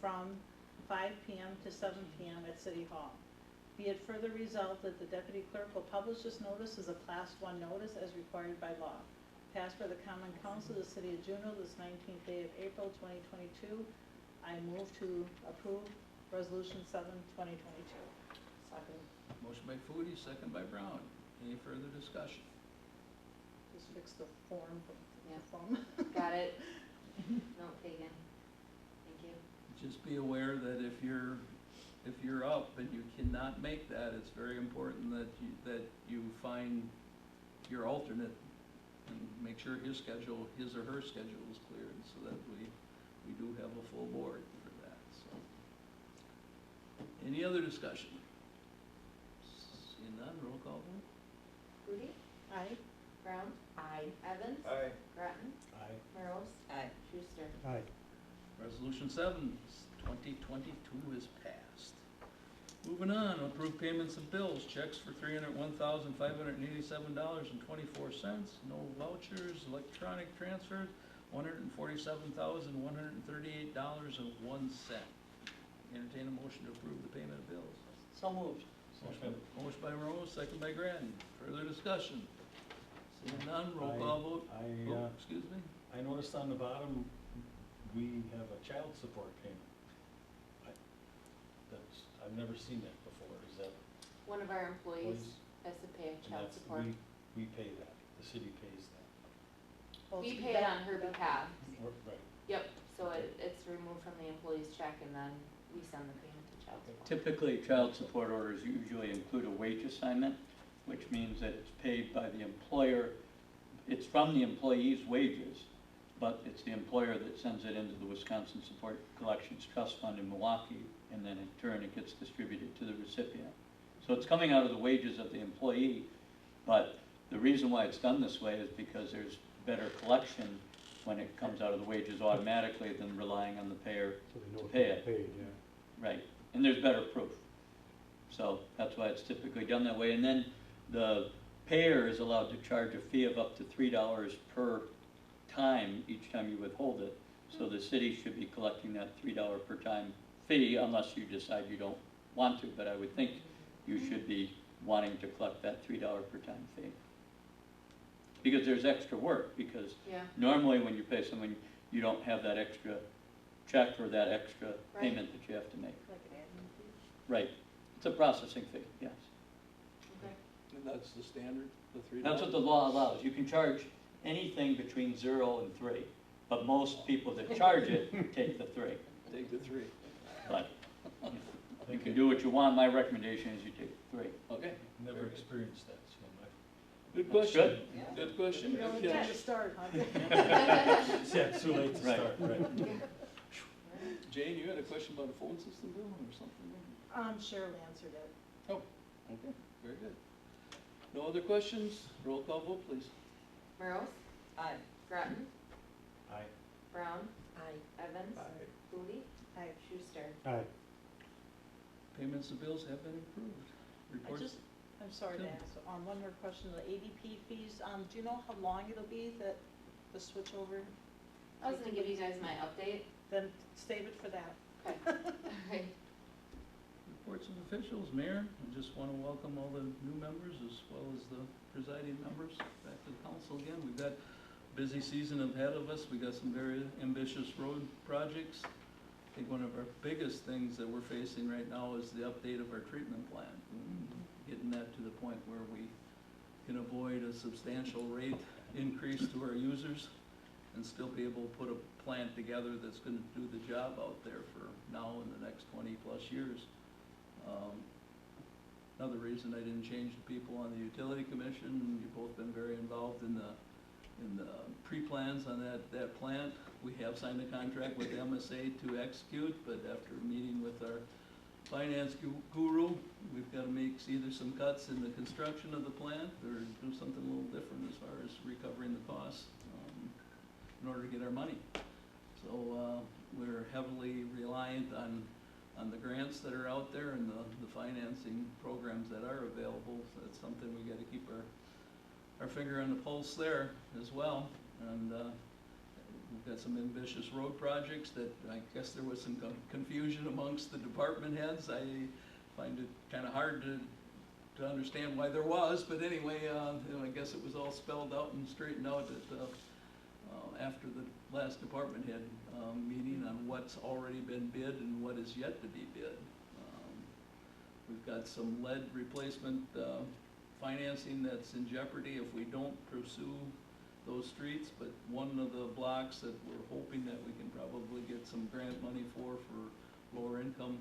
from 5 p.m. to 7 p.m. at City Hall. Be it further resolved that the deputy clerk will publish this notice as a Class 1 notice as required by law. Passed by the Common Council of the City of Juneau this 19th day of April 2022. I move to approve Resolution 7, 2022.
Second.
Motion by Foodie, second by Brown. Any further discussion?
Just fix the form from the
Yeah.
phone.
Got it. Note taken. Thank you.
Just be aware that if you're up and you cannot make that, it's very important that you find your alternate and make sure his or her schedule is cleared so that we do have a full board for that, so. Any other discussion? Seeing none, roll call vote.
Rudy?
Aye.
Brown?
Aye.
Evans?
Aye.
Grattan?
Aye.
Merles?
Aye.
Schuster?
Aye.
Resolution 7, 2022 is passed. Moving on, approve payments of bills, checks for $301,587.24, no vouchers, electronic transfers, $147,138.01. Entertain a motion to approve the payment of bills.
So moved.
Motion by Rose, second by Grattan. Further discussion? Seeing none, roll call vote. Oh, excuse me?
I noticed on the bottom, we have a child support payment. I've never seen that before, is that?
One of our employees has to pay a
and
child
that's-
support.
We pay that, the city pays that.
We pay it on her behalf.
Right.
Yep, so it's removed from the employee's check and then we send the payment to child support.
Typically, child support orders usually include a wage assignment, which means that it's paid by the employer. It's from the employee's wages, but it's the employer that sends it into the Wisconsin Support Collections Trust Fund in Milwaukee, and then in turn it gets distributed to the recipient. So it's coming out of the wages of the employee, but the reason why it's done this way is because there's better collection when it comes out of the wages automatically than relying on the payer to pay it. Right, and there's better proof. So that's why it's typically done that way. And then the payer is allowed to charge a fee of up to $3 per time each time you withhold it. So the city should be collecting that $3 per time fee unless you decide you don't want to, but I would think you should be wanting to collect that $3 per time fee. Because there's extra work, because
Yeah,
normally when you pay someone, you don't have that extra check or that extra
Right.
payment that you have to make.
Like an admin fee?
Right, it's a processing fee, yes.
okay.
And that's the standard, the $3?
That's what the law allows. You can charge anything between 0 and 3, but most people that charge it take the 3.
Take the 3.
But you can do what you want. My recommendation is you take 3.
Okay.
Never experienced that, so
Good
That's
question.
good.
Good question.
You
Good
only
catch.
got to start, huh?
yeah, it's too late to
Right.
start, right?
Jane, you had a question about a phone system bill or something?
Cheryl answered it.
Oh, okay, very good. No other questions? Roll call vote, please.
Merles?
Aye.
Grattan?
Aye.
Brown?
Aye.
Evans?
Aye.
Foodie?
Aye.
Schuster?
Aye.
Payments of bills have been approved. Reports?
I'm sorry to
Good.
ask, one more question, the ADP fees, do you know how long it'll be that the switch over?
I was gonna give you guys my update.
Then save it for that.
Okay. Alright.
Reports of officials, Mayor, I just want to welcome all the new members as well as the presiding members back to the council again. We've got a busy season ahead of us. We've got some very ambitious road projects. I think one of our biggest things that we're facing right now is the update of our treatment plant. Getting that to the point where we can avoid a substantial rate increase to our users and still be able to put a plant together that's gonna do the job out there for now and the next 20+ years. Another reason I didn't change the people on the utility commission, you've both been very involved in the pre-plans on that plant. We have signed a contract with MSA to execute, but after meeting with our finance guru, we've got to make either some cuts in the construction of the plant or do something a little different as far as recovering the costs. in order to get our money. So, we're heavily reliant on the grants that are out there and the financing programs that are available. So that's something we gotta keep our finger on the pulse there as well. And, we've got some ambitious road projects that I guess there was some confusion amongst the department heads. I find it kinda hard to understand why there was, but anyway, you know, I guess it was all spelled out and straightened out after the last department head meeting on what's already been bid and what is yet to be bid. We've got some lead replacement financing that's in jeopardy if we don't pursue those streets, but one of the blocks that we're hoping that we can probably get some grant money for lower income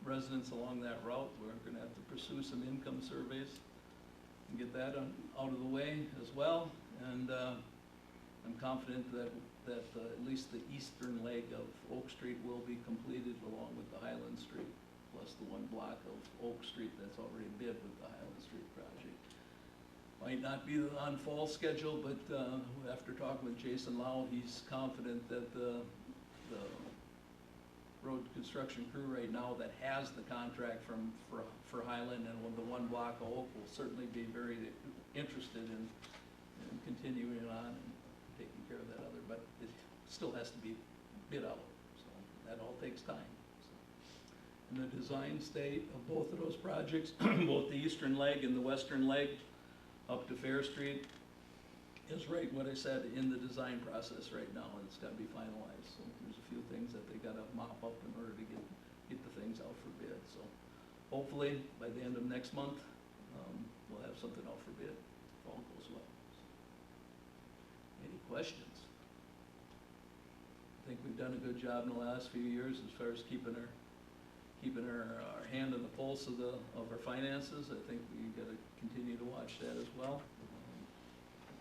residents along that route. We're gonna have to pursue some income surveys and get that out of the way as well. And I'm confident that at least the eastern leg of Oak Street will be completed along with the Highland Street, plus the one block of Oak Street that's already bid with the Highland Street project. Might not be on fall schedule, but after talking with Jason Lau, he's confident that the road construction crew right now that has the contract for Highland and the one block of Oak will certainly be very interested in continuing on and taking care of that other, but it still has to be bid out, so that all takes time. So. And the design state of both of those projects, both the eastern leg and the western leg up to Fair Street, is right what I said, in the design process right now, and it's gotta be finalized. So there's a few things that they gotta mop up in order to get the things out for bid. So hopefully, by the end of next month, we'll have something out for bid, if all goes well. Any questions? I think we've done a good job in the last few years as far as keeping our hand on the pulse of our finances. I think we gotta continue to watch that as well.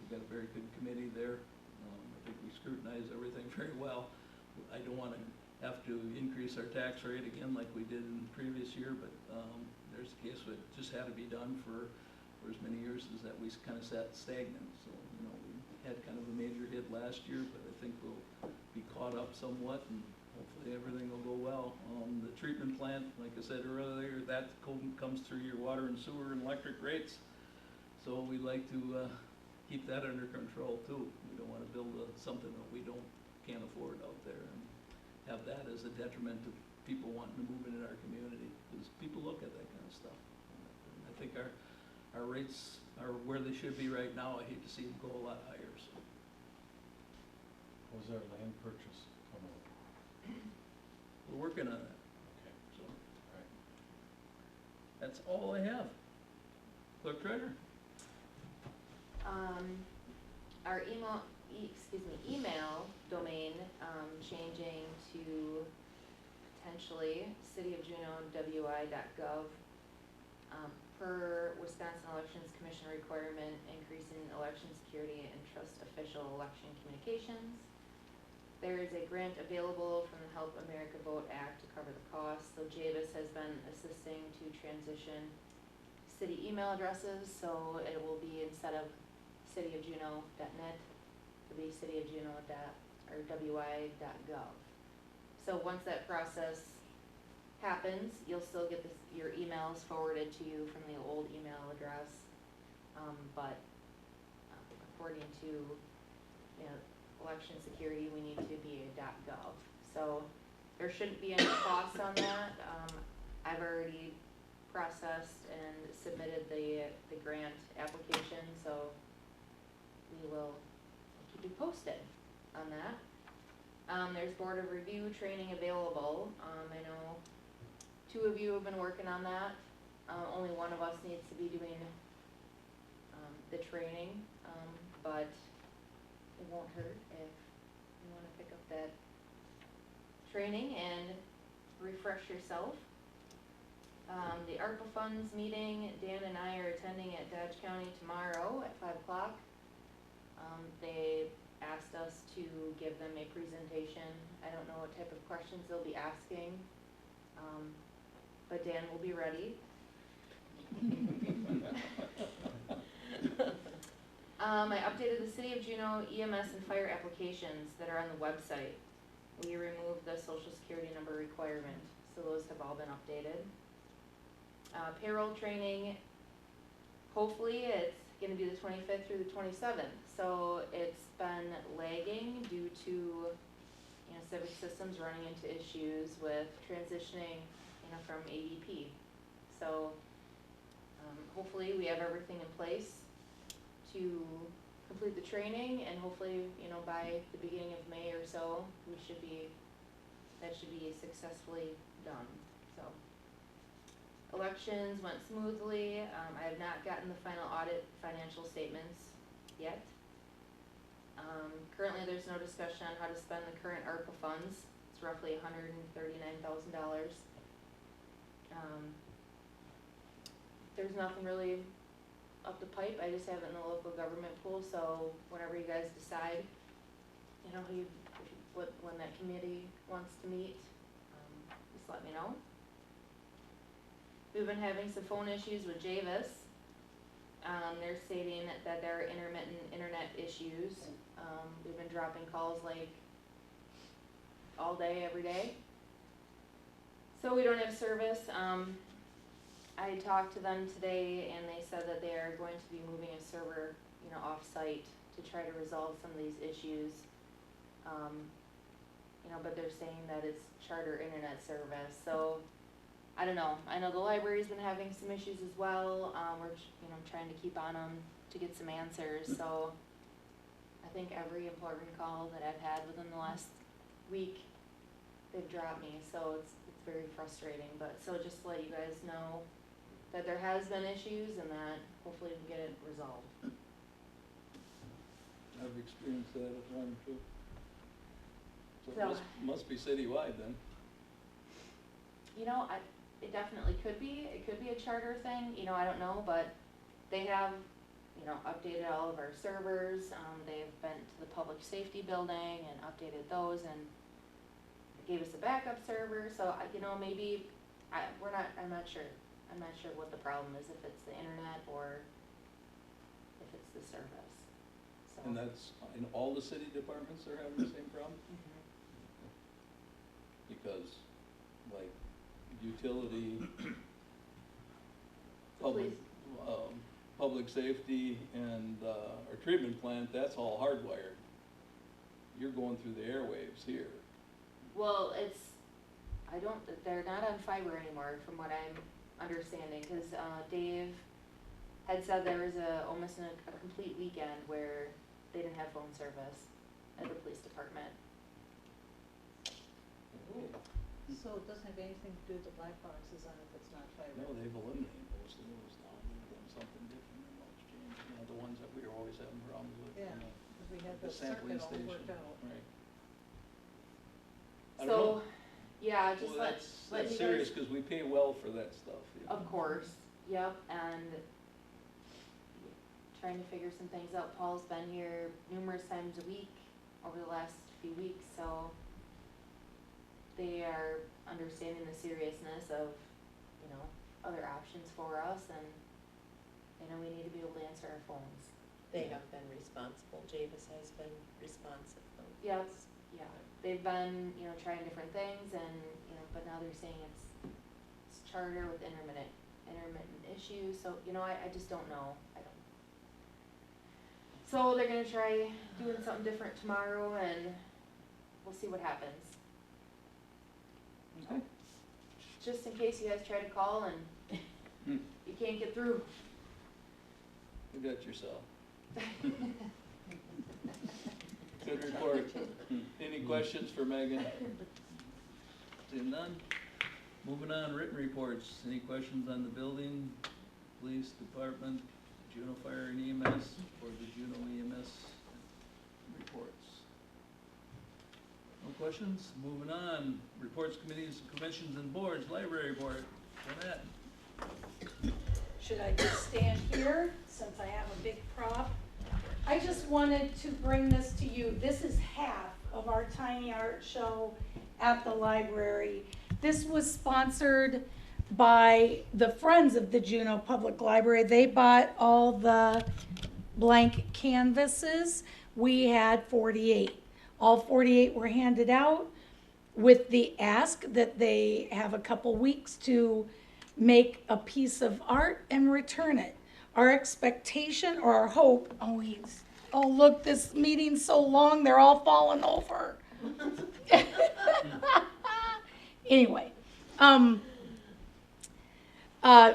We've got a very good committee there. I think we scrutinize everything very well. I don't wanna have to increase our tax rate again like we did in the previous year, but there's a case where it just had to be done for as many years as that we kinda sat stagnant. So, you know, we had kind of a major hit last year, but I think we'll be caught up somewhat and hopefully everything will go well. The treatment plant, like I said earlier, that comes through your water and sewer and electric rates. So we'd like to keep that under control too. We don't wanna build something that we can't afford out there and have that as a detriment to people wanting to move into our community, because people look at that kind of stuff. And I think our rates are where they should be right now. I hate to see them go a lot higher, so.
Was our land purchase come out?
We're working on that,
Okay,
so.
all right.
That's all I have. Clerk Treasurer?
Our email domain, changing to potentially cityofjuneau.wi.gov. Per Wisconsin Elections Commission requirement, increasing election security and trust official election communications. There is a grant available from the Help America Vote Act to cover the cost. So Javis has been assisting to transition city email addresses, so it will be, instead of cityofjuneau.net, it'll be cityofjuneau.wi.gov. So once that process happens, you'll still get your emails forwarded to you from the old email address, but according to, you know, election security, we need to be a .gov. So there shouldn't be any cost on that. I've already processed and submitted the grant application, so we will keep you posted on that. There's board of review training available. I know 2 of you have been working on that. Only one of us needs to be doing the training, but it won't hurt if you want to pick up that training and refresh yourself. The ARPA funds meeting, Dan and I are attending at Dodge County tomorrow at 5 o'clock. They asked us to give them a presentation. I don't know what type of questions they'll be asking, but Dan will be ready. I updated the City of Juneau EMS and fire applications that are on the website. We removed the social security number requirement, so those have all been updated. Payroll training, hopefully it's gonna be the 25th through the 27th. So it's been lagging due to, Civic Systems running into issues with transitioning, from ADP. So, hopefully we have everything in place to complete the training, and hopefully, by the beginning of May or so, that should be successfully done, so. Elections went smoothly. I have not gotten the final audit financial statements yet. Currently, there's no discussion on how to spend the current ARPA funds. It's roughly $139,000. There's nothing really up the pipe. I just have it in the local government pool, so whenever you guys decide, when that committee wants to meet, just let me know. We've been having some phone issues with Javis. They're stating that there are intermittent internet issues. We've been dropping calls like all day, every day. So we don't have service. I talked to them today and they said that they are going to be moving a server, off-site to try to resolve some of these issues. But they're saying that it's charter internet service, so I don't know. I know the library's been having some issues as well. We're, trying to keep on them to get some answers, so I think every important call that I've had within the last week, they've dropped me, so it's very frustrating. But so just to let you guys know that there has been issues and that hopefully we can get it resolved.
I've experienced that at home too. So
So-
it must be citywide then.
It definitely could be. It could be a charter thing, I don't know, but they have, updated all of our servers. They've been to the public safety building and updated those and gave us a backup server. So, maybe, I'm not sure. I'm not sure what the problem is, if it's the internet or if it's the service, so.
And that's in all the city departments are having the same problem?
Mhm.
Because, like, utility, public, public safety, and, our treatment plant, that's all hardwired. You're going through the airwaves here.
Well, they're not on fiber anymore from what I'm understanding, cause, Dave had said there was almost a complete weekend where they didn't have phone service at the police department.
So it doesn't have anything to do with the black boxes on it that's not fiber?
No, they've eliminated most of those now, they've done something different, and what's changed, the ones that we were always having problems with.
Yeah, because we had
The
the
sampling
circuit all
station,
worked out.
right. I don't know.
So, yeah, just
Well,
let
that's
you
serious,
guys,
cause we pay well for that stuff.
of course, yep, and trying to figure some things out. Paul's been here numerous times a week over the last few weeks, so they are understanding the seriousness of, other options for us, and they know we need to be able to answer our phones.
They have been responsible, Javis has been responsive.
Yep, yeah, they've been, trying different things and, but now they're saying it's charter with intermittent issues, so, I just don't know, So they're gonna try doing something different tomorrow and we'll see what happens.
Okay.
Just in case you guys try to call and you can't get through.
You got yourself. Good report. Any questions for Megan? Seeing none? Moving on, written reports. Any questions on the building, police department, Juneau Fire and EMS, or the Juneau EMS reports? No questions? Moving on, reports, committees, commissions, and boards. Library board, Jeanette.
Should I just stand here since I have a big prop? I just wanted to bring this to you. This is half of our tiny art show at the library. This was sponsored by the Friends of the Juneau Public Library. They bought all the blank canvases. We had 48. All 48 were handed out with the ask that they have a couple weeks to make a piece of art and return it. Our expectation or our hope, oh look, this meeting's so long, they're all falling over. Anyway,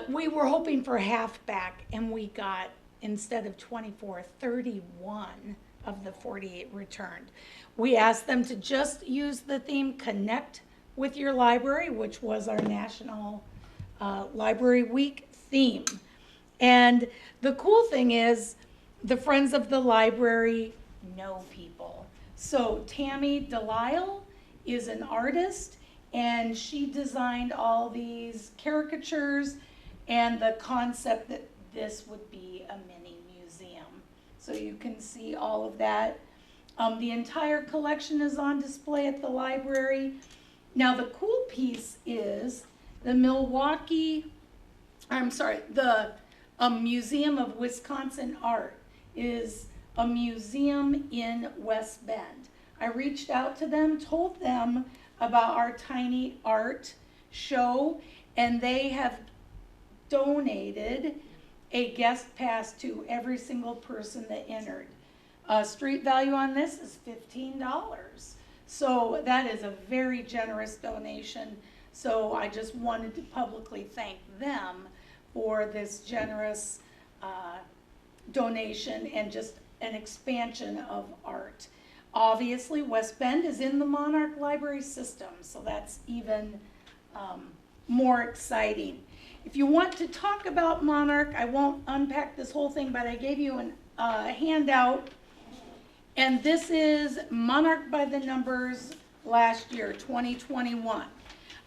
we were hoping for half back, and we got, instead of 24, 31 of the 48 returned. We asked them to just use the theme Connect with Your Library, which was our National Library Week theme. And the cool thing is, the Friends of the Library know people. So Tammy Delisle is an artist, and she designed all these caricatures and the concept that this would be a mini museum. So you can see all of that. The entire collection is on display at the library. Now the cool piece is the Museum of Wisconsin Art is a museum in West Bend. I reached out to them, told them about our tiny art show, and they have donated a guest pass to every single person that entered. Street value on this is $15. So that is a very generous donation. So I just wanted to publicly thank them for this generous donation and just an expansion of art. Obviously, West Bend is in the Monarch Library system, so that's even more exciting. If you want to talk about Monarch, I won't unpack this whole thing, but I gave you a handout, and this is Monarch by the numbers last year, 2021.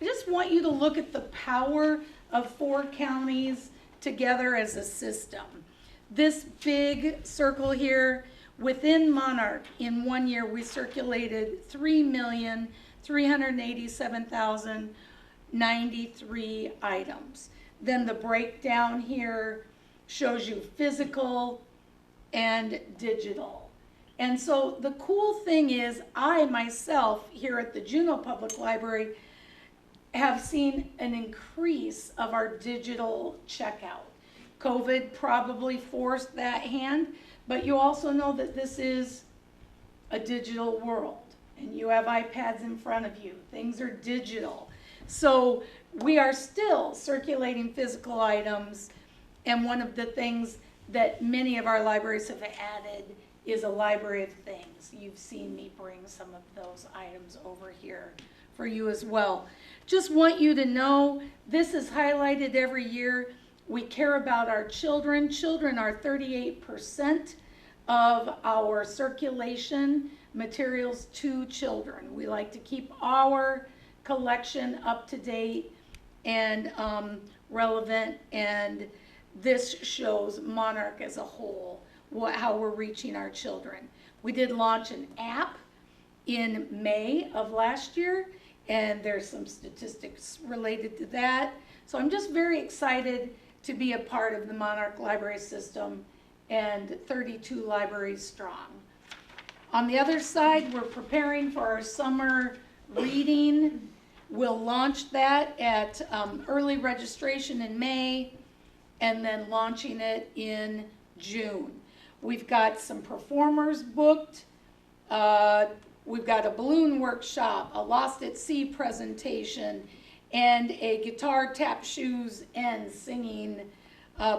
I just want you to look at the power of 4 counties together as a system. This big circle here, within Monarch, in 1 year, we circulated 3,387,093 items. Then the breakdown here shows you physical and digital. And so the cool thing is, I myself here at the Juneau Public Library have seen an increase of our digital checkout. COVID probably forced that hand, but you also know that this is a digital world, and you have iPads in front of you. Things are digital. So we are still circulating physical items, and one of the things that many of our libraries have added is a library of things. You've seen me bring some of those items over here for you as well. Just want you to know, this is highlighted every year. We care about our children. Children are 38% of our circulation materials to children. We like to keep our collection up to date and relevant, and this shows Monarch as a whole, how we're reaching our children. We did launch an app in May of last year, and there's some statistics related to that. So I'm just very excited to be a part of the Monarch Library System and 32 libraries strong. On the other side, we're preparing for our summer reading. We'll launch that at early registration in May and then launching it in June. We've got some performers booked. We've got a balloon workshop, a Lost at Sea presentation, and a guitar, tap shoes, and singing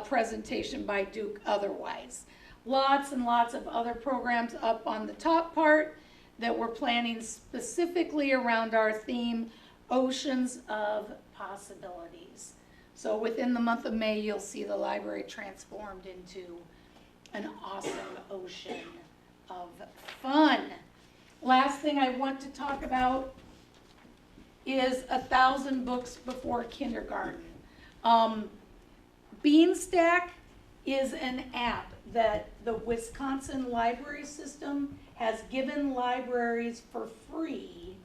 presentation by Duke Otherwise. Lots and lots of other programs up on the top part that we're planning specifically around our theme, Oceans of Possibilities. So within the month of May, you'll see the library transformed into an awesome ocean of fun. Last thing I want to talk about is 1,000 books before kindergarten. Beanstack is an app that the Wisconsin library system has given libraries for free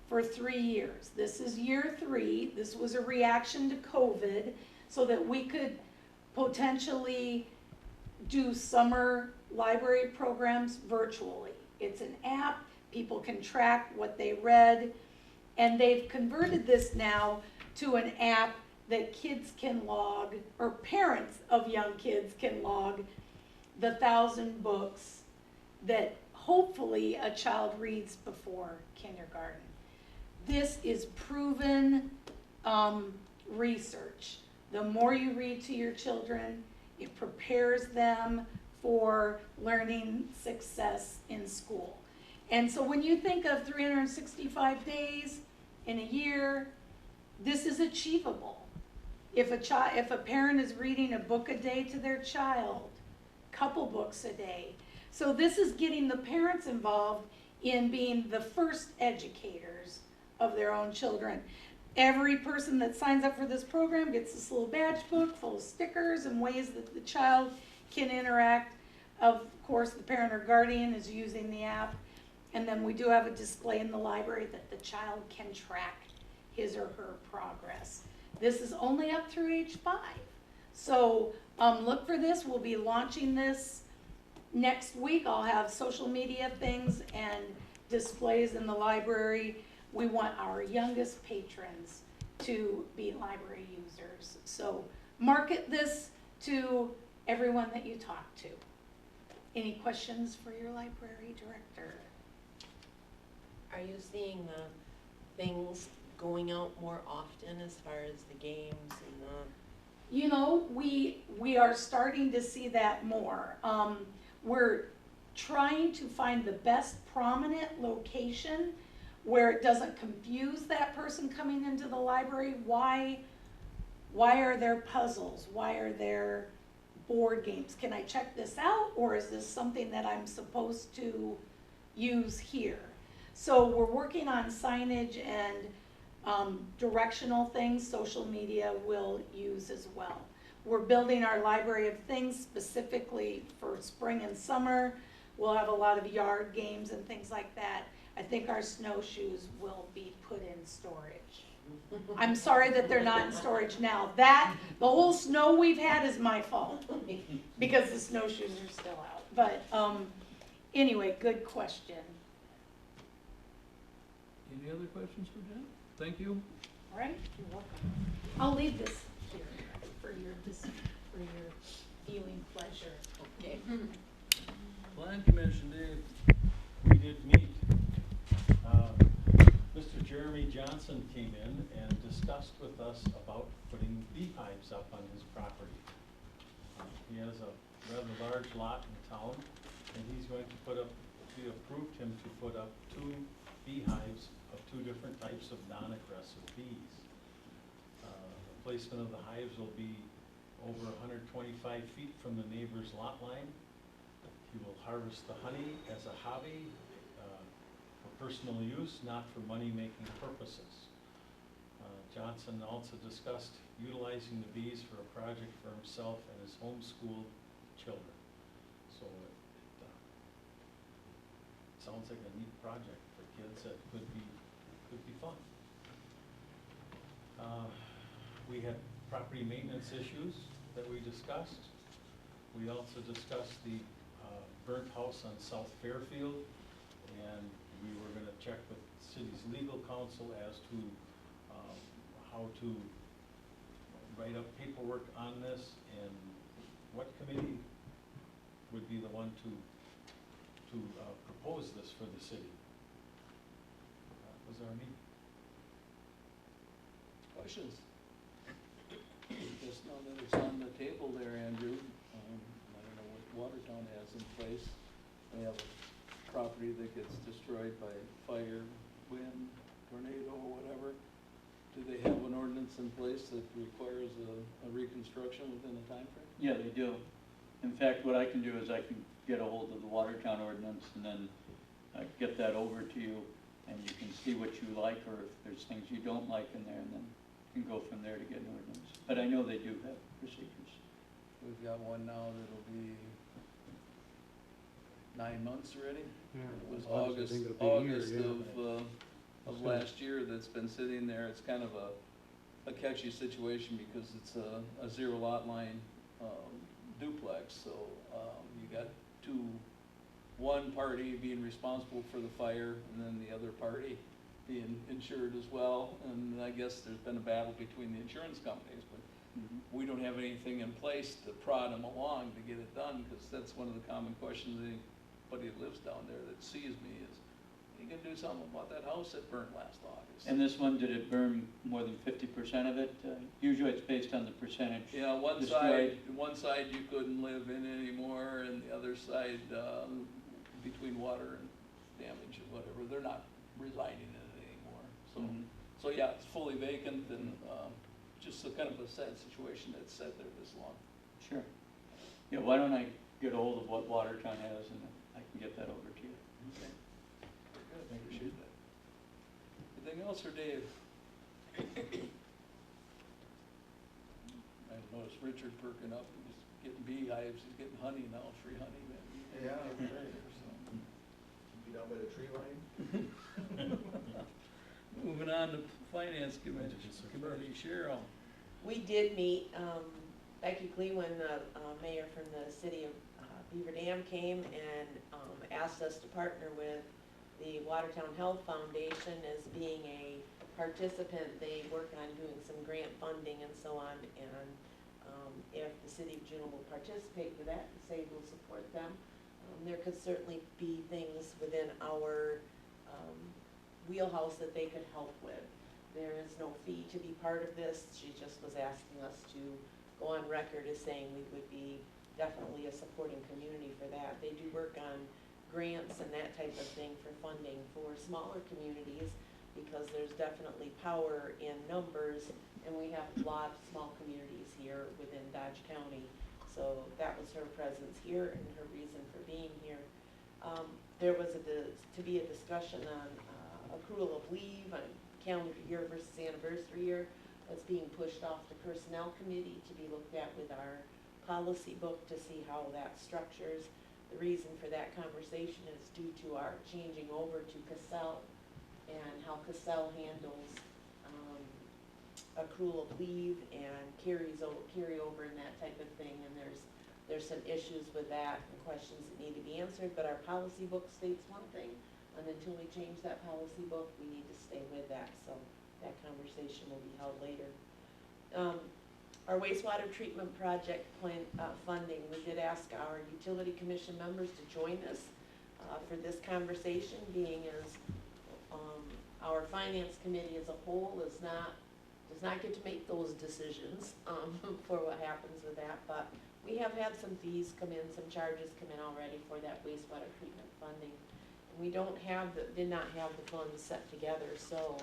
for 3 years. This is year 3. This was a reaction to COVID so that we could potentially do summer library programs virtually. It's an app, people can track what they read, and they've converted this now to an app that kids can log, or parents of young kids can log the 1,000 books that hopefully a child reads before kindergarten. This is proven research. The more you read to your children, it prepares them for learning success in school. And so when you think of 365 days in a year, this is achievable. If a parent is reading a book a day to their child, couple books a day. So this is getting the parents involved in being the first educators of their own children. Every person that signs up for this program gets this little badge book full of stickers and ways that the child can interact. Of course, the parent or guardian is using the app. And then we do have a display in the library that the child can track his or her progress. This is only up through age 5. So look for this. We'll be launching this next week. I'll have social media things and displays in the library. We want our youngest patrons to be library users. So market this to everyone that you talk to. Any questions for your library director?
Are you seeing things going out more often as far as the games and the?
You know, we are starting to see that more. We're trying to find the best prominent location where it doesn't confuse that person coming into the library. Why are there puzzles? Why are there board games? Can I check this out, or is this something that I'm supposed to use here? So we're working on signage and directional things. Social media will use as well. We're building our library of things specifically for spring and summer. We'll have a lot of yard games and things like that. I think our snowshoes will be put in storage. I'm sorry that they're not in storage now. The whole snow we've had is my fault because the snowshoes are still out. But anyway, good question.
Any other questions for Jen? Thank you.
All right, you're welcome. I'll leave this here for your viewing pleasure.
Okay.
Plan Commission, Dave.
We did meet. Mr. Jeremy Johnson came in and discussed with us about putting beehives up on his property. He has a rather large lot in town, and he's going to put up, we approved him to put up 2 beehives of 2 different types of non-aggressive bees. The placement of the hives will be over 125 feet from the neighbor's lot line. He will harvest the honey as a hobby, for personal use, not for money-making purposes. Johnson also discussed utilizing the bees for a project for himself and his homeschooled children. So it sounds like a neat project for kids that could be fun. We had property maintenance issues that we discussed. We also discussed the burnt house on South Fairfield, and we were going to check with the city's legal counsel as to how to write up paperwork on this and what committee would be the one to propose this for the city. That was our meeting.
Questions? Just know that it's on the table there, Andrew. I don't know what Watertown has in place. They have a property that gets destroyed by fire, wind, tornado, or whatever. Do they have an ordinance in place that requires a reconstruction within a time frame?
Yeah, they do. In fact, what I can do is I can get a hold of the Watertown ordinance and then get that over to you, and you can see what you like, or if there's things you don't like in there, and then you can go from there to get an ordinance. But I know they do have procedures.
We've got one now that'll be 9 months already. It was August of last year that's been sitting there. It's kind of a catchy situation because it's a 0 lot line duplex, so, you got one party being responsible for the fire, and then the other party being insured as well, and I guess there's been a battle between the insurance companies, but we don't have anything in place to prod them along to get it done, because that's one of the common questions anybody that lives down there that sees me is, you can do something about that house that burned last August.
And this one, did it burn more than 50% of it? Usually it's based on the percentage
Yeah,
destroyed.
one side you couldn't live in anymore, and the other side, between water and damage or whatever, they're not residing in it anymore. So,
Mhm.
so yeah, it's fully vacant, and, just a kind of a sad situation that's sat there this long.
Sure. Yeah, why don't I get hold of what Watertown has, and I can get that over to you.
Okay. Very good, appreciate that. Anything else for Dave? I noticed Richard perking up, he's getting beehives, he's getting honey now, free honey, man.
Yeah.
So.
Be down by the tree line.
Moving on to Finance Committee, Cheryl.
We did meet, Becky Cleveland, the mayor from the city of Beaver Dam came and asked us to partner with the Watertown Health Foundation as being a participant. They work on doing some grant funding and so on, and if the city of Juneau will participate with that and say we'll support them, there could certainly be things within our wheelhouse that they could help with. There is no fee to be part of this. She just was asking us to go on record as saying we would be definitely a supporting community for that. They do work on grants and that type of thing for funding for smaller communities, because there's definitely power in numbers, and we have a lot of small communities here within Dodge County. So that was her presence here and her reason for being here. There was to be a discussion on accrual of leave on calendar year versus anniversary year. That's being pushed off to Personnel Committee to be looked at with our policy book to see how that structures. The reason for that conversation is due to our changing over to Cassell and how Cassell handles accrual of leave and carryover and that type of thing. And there's some issues with that and questions that need to be answered, but our policy book states one thing, and until we change that policy book, we need to stay with that. So that conversation will be held later. Our wastewater treatment project plan funding, we did ask our utility commission members to join us for this conversation, being as our finance committee as a whole does not get to make those decisions for what happens with that, but we have had some fees come in, some charges come in already for that wastewater treatment funding. We did not have the funds set together, so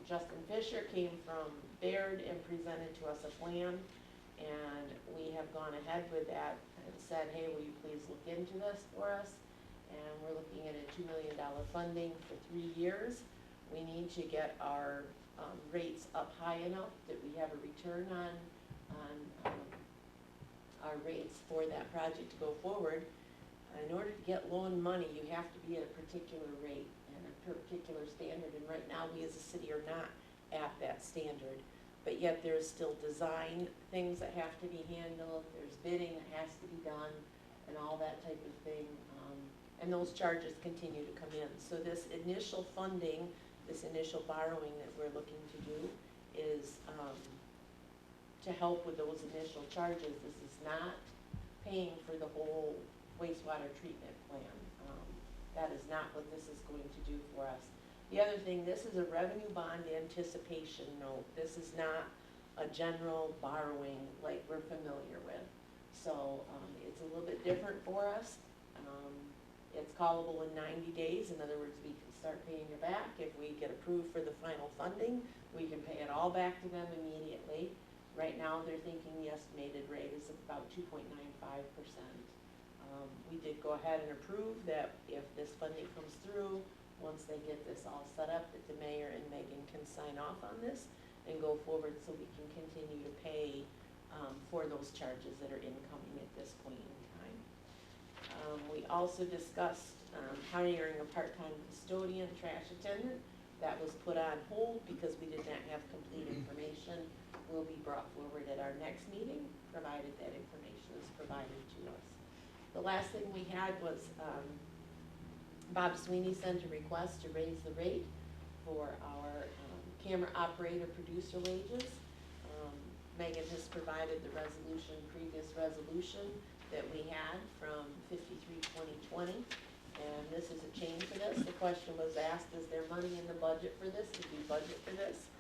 Justin Fisher came from Baird and presented to us a plan, and we have gone ahead with that and said, hey, will you please look into this for us? And we're looking at a $2 million funding for 3 years. We need to get our rates up high enough that we have a return on our rates for that project to go forward. In order to get loan money, you have to be at a particular rate and a particular standard, and right now we as a city are not at that standard. But yet there's still design things that have to be handled, there's bidding that has to be done, and all that type of thing. And those charges continue to come in. So this initial funding, this initial borrowing that we're looking to do is to help with those initial charges. This is not paying for the whole wastewater treatment plan. That is not what this is going to do for us. The other thing, this is a revenue bond anticipation note. This is not a general borrowing like we're familiar with. So it's a little bit different for us. It's callable in 90 days. In other words, we can start paying it back. If we get approved for the final funding, we can pay it all back to them immediately. Right now, they're thinking the estimated rate is about 2.95%. We did go ahead and approve that if this funding comes through, once they get this all set up, that the mayor and Megan can sign off on this and go forward so we can continue to pay for those charges that are incoming at this point in time. We also discussed hiring a part-time custodian, trash attendant. That was put on hold because we did not have complete information will be brought forward at our next meeting, provided that information is provided to us. The last thing we had was, Bob Sweeney sent a request to raise the rate for our camera operator producer wages. Megan has provided the resolution, previous resolution that we had from 53-2020, and this is a change for this. The question was asked, is there money in the budget for this? Did we budget for this?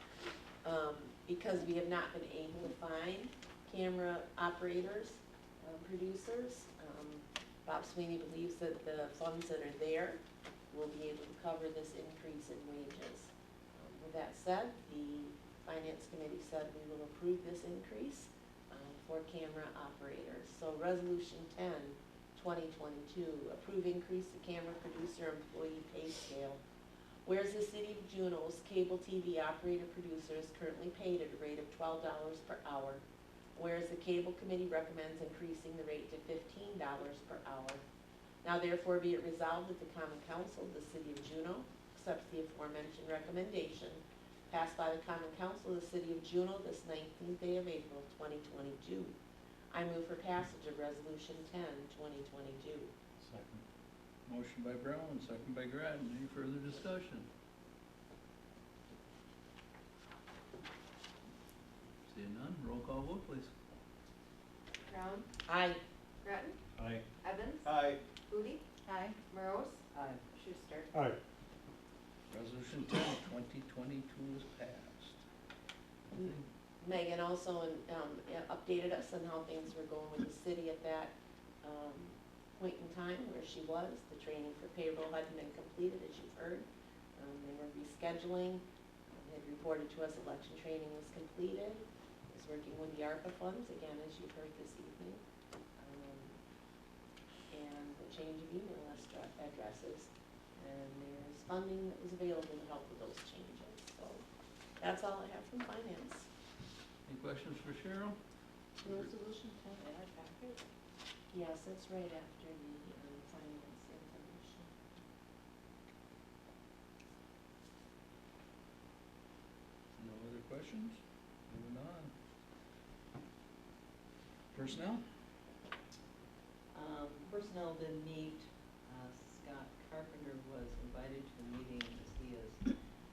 Because we have not been able to find camera operators, producers, Bob Sweeney believes that the funds that are there will be able to cover this increase in wages. With that said, the Finance Committee said we will approve this increase for camera operators. So Resolution 10, 2022, approve increase to camera producer employee pay scale. Whereas the City of Juneau's cable TV operator producer is currently paid at a rate of $12 per hour, whereas the Cable Committee recommends increasing the rate to $15 per hour. Now therefore be it resolved that the Common Council of the City of Juneau accepts the aforementioned recommendation passed by the Common Council of the City of Juneau this 19th day of April, 2022. I move for passage of Resolution 10, 2022.
Second.
Motion by Brown, second by Groton. Any further discussion? Seeing none, roll call vote, please.
Brown,
Aye.
Groton,
Aye.
Evans,
Aye.
Foodie,
Aye.
Morose,
Aye.
Schuster.
Aye.
Resolution 10, 2022 is passed.
Megan also updated us on how things were going with the city at that point in time where she was. The training for payroll hadn't been completed, as you've heard. They were rescheduling. They had reported to us election training was completed. Is working with the ARPA funds, again, as you've heard this evening. And the change of email addresses. And there's funding that was available to help with those changes. So that's all I have from finance.
Any questions for Cheryl?
Resolution 10 in our packet.
Yes, that's right after the finance information.
No other questions? Moving on. Personnel?
Personnel didn't meet. Scott Carpenter was invited to a meeting as he is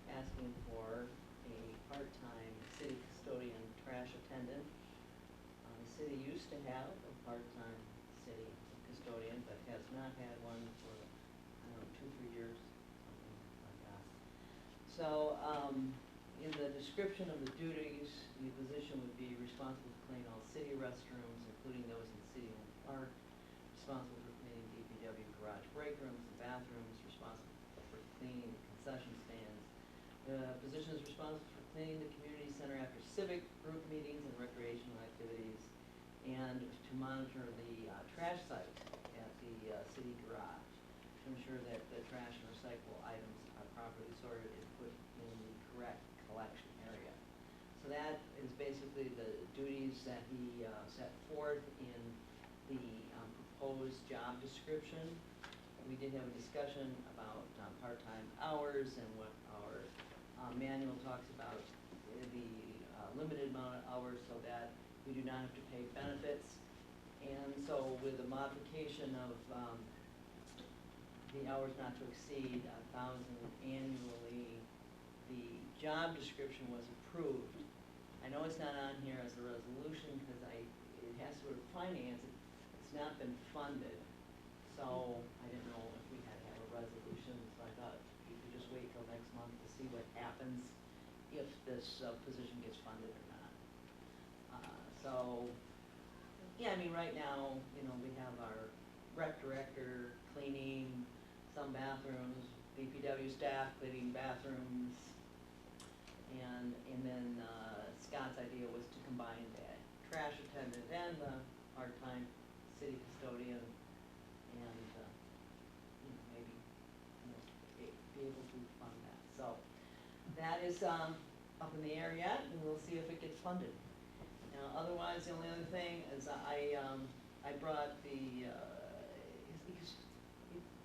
asking for a part-time city custodian trash attendant. The city used to have a part-time city custodian, but has not had one for, I don't know, 2-3 years, something like that. So, in the description of the duties, the position would be responsible to clean all city restrooms, including those in city-owned park, responsible for cleaning DPW garage break rooms and bathrooms, responsible for cleaning the concession stands. The position is responsible for cleaning the community center after civic group meetings and recreational activities, and to monitor the trash site at the city garage to ensure that the trash and recyclable items are properly sorted and put in the correct collection area. So that is basically the duties that he set forth in the proposed job description. We did have a discussion about part-time hours and what our manual talks about the limited amount of hours so that we do not have to pay benefits. And so with the modification of the hours not to exceed 1,000 annually, the job description was approved. I know it's not on here as a resolution because it has to go to finance. It's not been funded. So I didn't know if we had to have a resolution, so I thought you could just wait till next month to see what happens if this position gets funded or not. So, yeah, I mean, right now, you know, we have our rec director cleaning some bathrooms, DPW staff cleaning bathrooms, and then Scott's idea was to combine that trash attendant and the part-time city custodian, and maybe be able to fund that. So that is up in the air yet, and we'll see if it gets funded. Now, otherwise, the only other thing is I brought the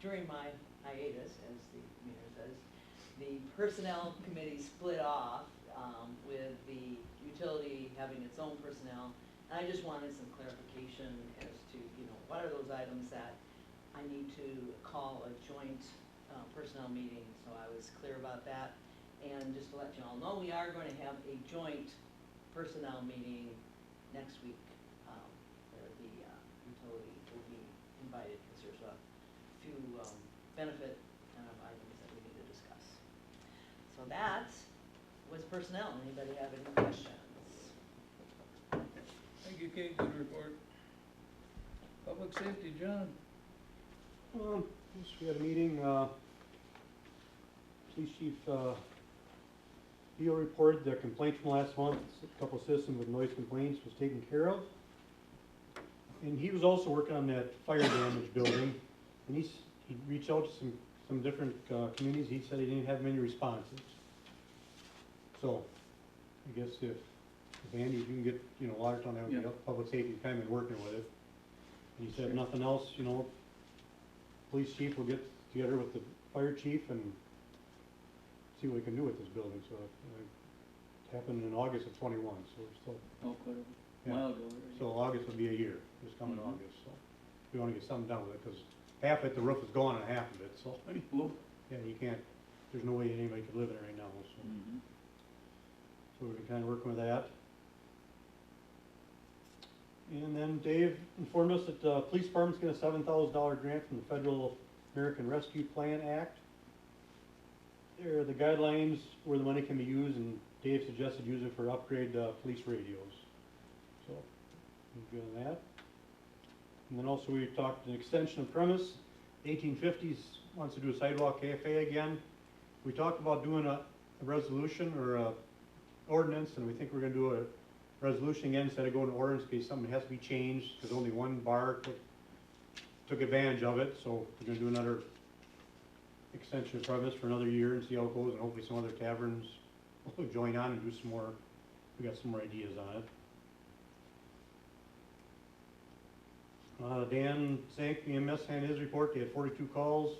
during my hiatus, as the mayor says, the personnel committee split off with the utility having its own personnel. And I just wanted some clarification as to, what are those items that I need to call a joint personnel meeting, so I was clear about that. And just to let you all know, we are going to have a joint personnel meeting next week, where the utility will be invited, because there's a few benefit items that we need to discuss. So that was personnel. Anybody have any questions?
Thank you, Kate, good report. Public safety, John.
Yes, we had a meeting, Police Chief, Leo reported the complaint from last month. A couple of citizens with noise complaints was taken care of. And he was also working on that fire damage building, and he reached out to some different communities. He said he didn't have many responses. So, I guess if Andy, if you can get, Watertown, that would be up, public safety, kind of been working with it. And he said, nothing else, police chief will get together with the fire chief and see what we can do with this building. So it happened in August of 21, so we're still.
Oh, quite a
Yeah.
while ago already.
So August will be a year, this coming
Mhm.
August, so we wanna get something done with it, cause half it, the roof is gone and half of it, so.
Whoop.
Yeah, you can't, there's no way anybody could live there right now, so.
Mhm.
So we've been kinda working with that. And then Dave informed us that the police department's getting a $7,000 grant from the Federal American Rescue Plan Act. There are the guidelines where the money can be used, and Dave suggested using for upgrade police radios. So, we're good on that. And then also we talked an extension of premise. 1850s wants to do a sidewalk cafe again. We talked about doing a resolution or a ordinance, and we think we're gonna do a resolution again instead of going to ordinance in case something has to be changed, because only one bar took advantage of it, so we're gonna do another extension of premise for another year and see how it goes, and hopefully some other taverns will join on and do some more. We got some more ideas on it. Dan Zank, the EMS, had his report. They had 42 calls,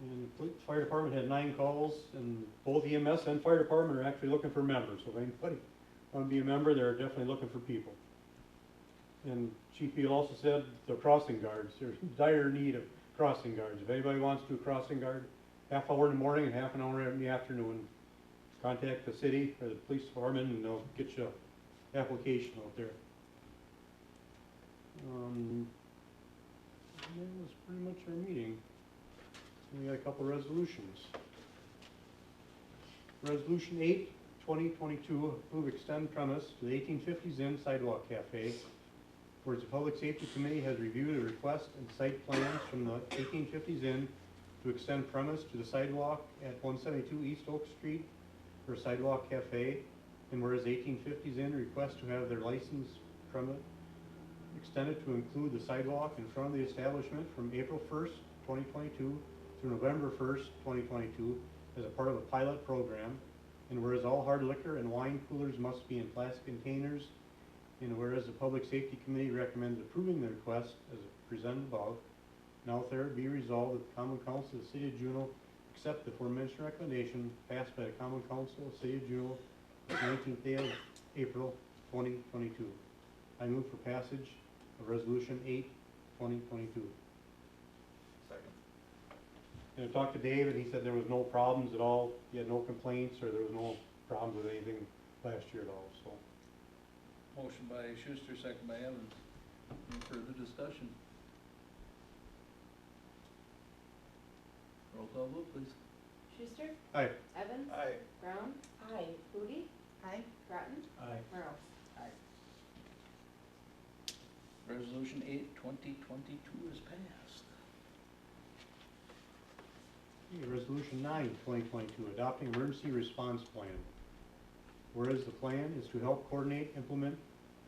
and the fire department had 9 calls, and both EMS and fire department are actually looking for members. So if anybody want to be a member, they're definitely looking for people. And Chief Beal also said the crossing guards, there's dire need of crossing guards. If anybody wants to do a crossing guard, half hour in the morning and half an hour in the afternoon, contact the city or the police department and they'll get you an application out there. That was pretty much our meeting. We got a couple resolutions. Resolution 8, 2022, approve extend premise to the 1850s Inn Sidewalk Cafe. Whereas the Public Safety Committee has reviewed a request and site plans from the 1850s Inn to extend premise to the sidewalk at 172 East Oak Street for a sidewalk cafe. And whereas 1850s Inn requests to have their license premise extended to include the sidewalk in front of the establishment from April 1st, 2022 through November 1st, 2022 as a part of a pilot program. And whereas all hard liquor and wine coolers must be in plastic containers, and whereas the Public Safety Committee recommends approving the request as presented above, now there be resolved that the Common Council of the City of Juneau accept the aforementioned recommendation passed by the Common Council of the City of Juneau the 19th day of April 2022. I move for passage of Resolution 8, 2022.
Second.
And I talked to Dave, and he said there was no problems at all. He had no complaints, or there was no problems with anything last year at all, so.
Motion by Schuster, second by Evans. Any further discussion? Roll call vote, please.
Schuster?
Aye.
Evans?
Aye.
Brown?
Aye.
Foodie?
Aye.
Groton?
Aye.
Merle?
Resolution 8, 2022 is passed.
Okay, Resolution 9, 2022, adopting emergency response plan. Whereas the plan is to help coordinate, implement,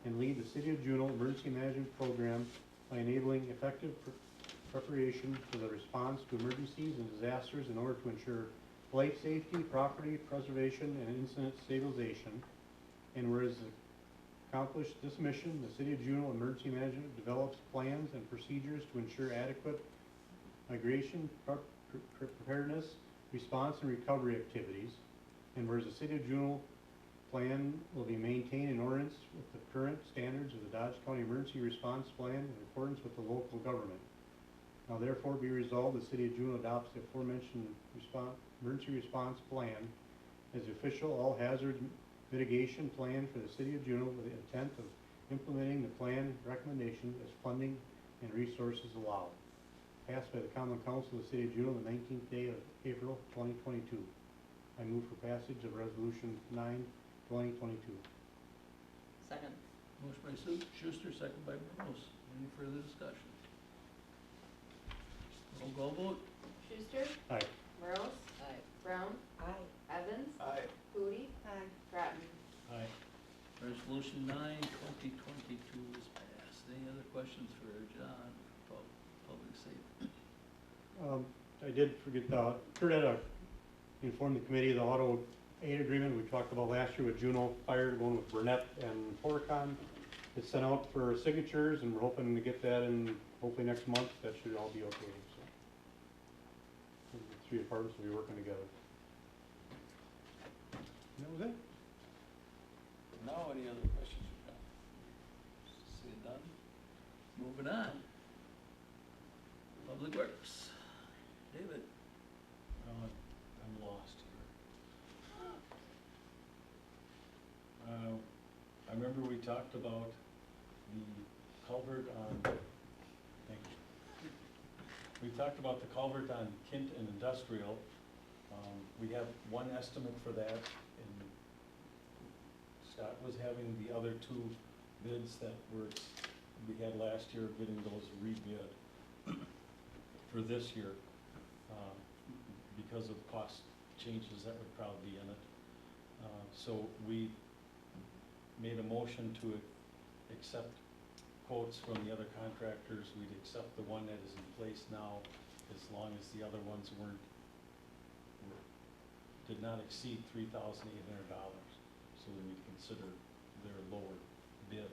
and lead the City of Juneau emergency management program by enabling effective preparation for the response to emergencies and disasters in order to ensure life safety, property preservation, and incident stabilization. And whereas to accomplish this mission, the City of Juneau Emergency Management develops plans and procedures to ensure adequate migration, preparedness, response, and recovery activities. And whereas the City of Juneau plan will be maintained in accordance with the current standards of the Dodge County Emergency Response Plan in accordance with the local government. Now therefore be resolved, the City of Juneau adopts the aforementioned emergency response plan as the official all hazard mitigation plan for the City of Juneau with the intent of implementing the plan recommendation as funding and resources allow. Passed by the Common Council of the City of Juneau the 19th day of April 2022. I move for passage of Resolution 9, 2022.
Second.
Motion by Schuster, second by Morose. Any further discussion? Roll call vote.
Schuster?
Aye.
Morose?
Aye.
Brown?
Aye.
Evans?
Aye.
Foodie?
Aye.
Groton?
Aye.
Resolution 9, 2022 is passed. Any other questions for John, for public safety?
I did forget, Kurt had informed the committee of the auto aid agreement we talked about last year with Juneau Fire, going with Burnett and Porcon. It's sent out for signatures, and we're hoping to get that in hopefully next month. That should all be okay, so. The three departments will be working together. And that was it.
Now, any other questions for John? See it done? Moving on. Public Works. David?
I'm lost here. I remember we talked about the culvert on, thank you. We talked about the culvert on Kent and Industrial. We have one estimate for that, and Scott was having the other two bids that we had last year, getting those rebid for this year, because of cost changes that would probably be in it. So we made a motion to accept quotes from the other contractors. We'd accept the one that is in place now, as long as the other ones did not exceed $3,800. So we would consider their lower bid.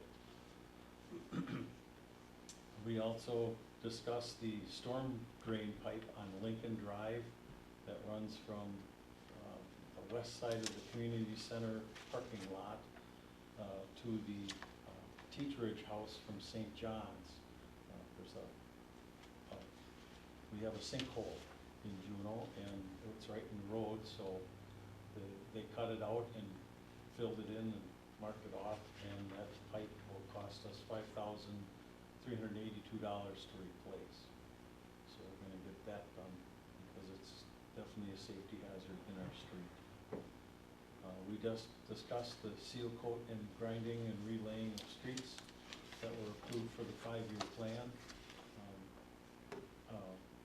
We also discussed the storm drain pipe on Lincoln Drive that runs from the west side of the community center parking lot to the Teetridge House from St. John's. We have a sinkhole in Juneau, and it's right in the road, so they cut it out and filled it in and marked it off, and that pipe will cost us $5,382 to replace. So we're gonna get that done, because it's definitely a safety hazard in our street. We just discussed the seal coat and grinding and relaying of streets that were approved for the 5-year plan.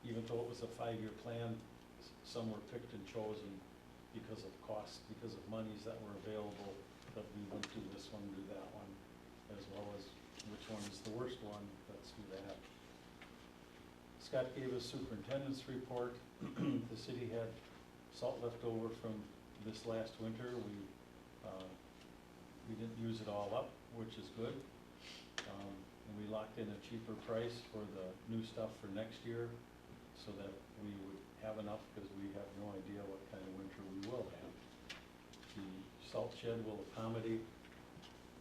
Even though it was a 5-year plan, some were picked and chosen because of cost, because of monies that were available, that we wouldn't do this one, do that one, as well as which one is the worst one, let's do that. Scott gave us superintendent's report. The city had salt left over from this last winter. We didn't use it all up, which is good. And we locked in a cheaper price for the new stuff for next year, so that we would have enough, because we have no idea what kind of winter we will have. The salt shed will accommodate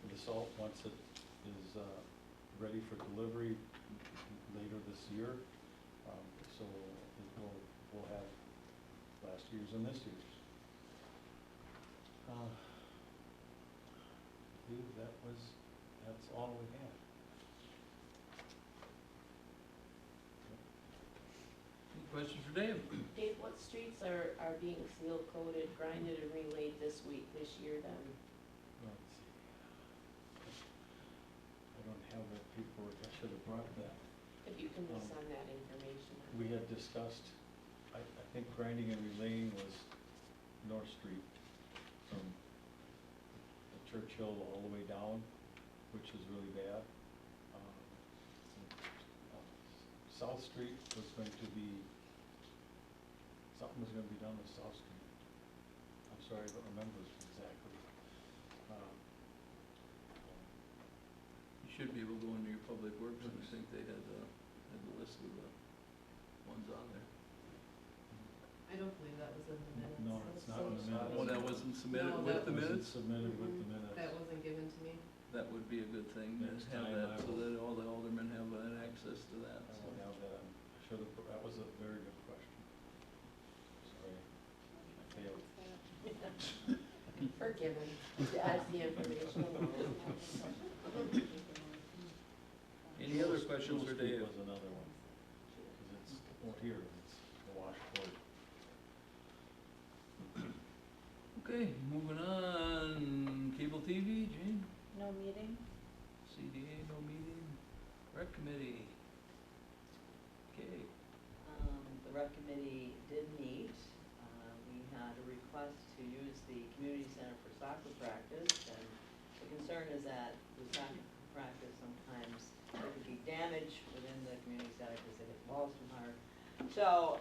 the salt once it is ready for delivery later this year. So we'll have last year's and this year's. I believe that's all we had.
Any questions for Dave?
Dave, what streets are being seal coated, grinded, and relayed this year then?
Let's see. I don't have that paperwork. I should have brought that.
If you can just send that information.
We had discussed, I think grinding and relaying was North Street from Churchill all the way down, which was really bad. South Street was going to be, something was going to be done with South Street. I'm sorry, I don't remember exactly.
You should be able to go into your public works, and I think they had the list of the ones on there.
I don't believe that was in the minutes.
No, it's not in the minutes.
Oh, that wasn't submitted
No,
with
that
the
Wasn't
minutes?
submitted with the minutes.
That wasn't given to me.
That would be a good thing, to
Next
have
time
that,
I
so
will-
that all the aldermen have access to that,
I
so.
don't have that. I should have, that was a very good question. Sorry. I failed.
Forgiven. That's the information alone.
Any other questions for
School Street
Dave?
was another one, because it's, won't hear, it's the washboard.
Okay, moving on, cable TV, Jane?
No meeting?
CDA, no meeting. Rec committee. Okay,
The rec committee did meet. We had a request to use the community center for soccer practice, and the concern is that the soccer practice sometimes there could be damage within the community center because they hit balls too hard. So,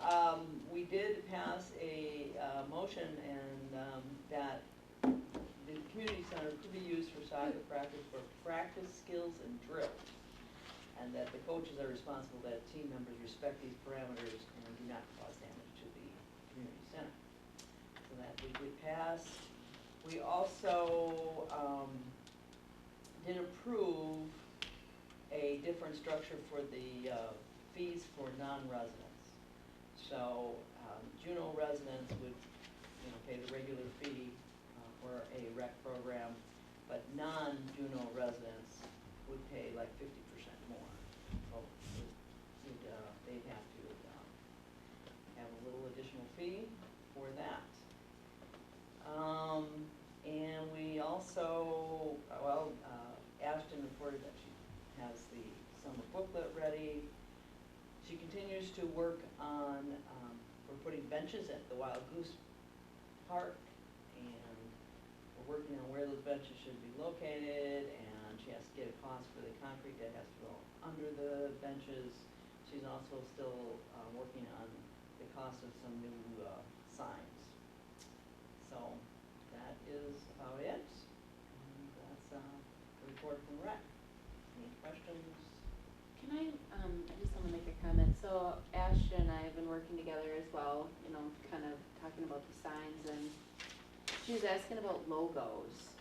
we did pass a, motion and, that the community center could be used for soccer practice for practice skills and drills. And that the coaches are responsible that team members respect these parameters and do not cause damage to the community center. So that we did pass. We also, did approve a different structure for the, fees for non-residents. So, Juneau residents would, pay the regular fee, for a rec program, but non-Juneau residents would pay like 50% more. So, they'd have to, have a little additional fee for that. And we also, Ashton reported that she has the summer booklet ready. She continues to work on, we're putting benches at the Wild Goose Park, and we're working on where those benches should be located, and she has to get a cost for the concrete that has to go under the benches. She's also still, working on the cost of some new, signs. So, that is about it, and that's, a report from rec. Any questions?
Can I just wanna make a comment, so Ashton and I have been working together as well, kind of talking about the signs, and she was asking about logos.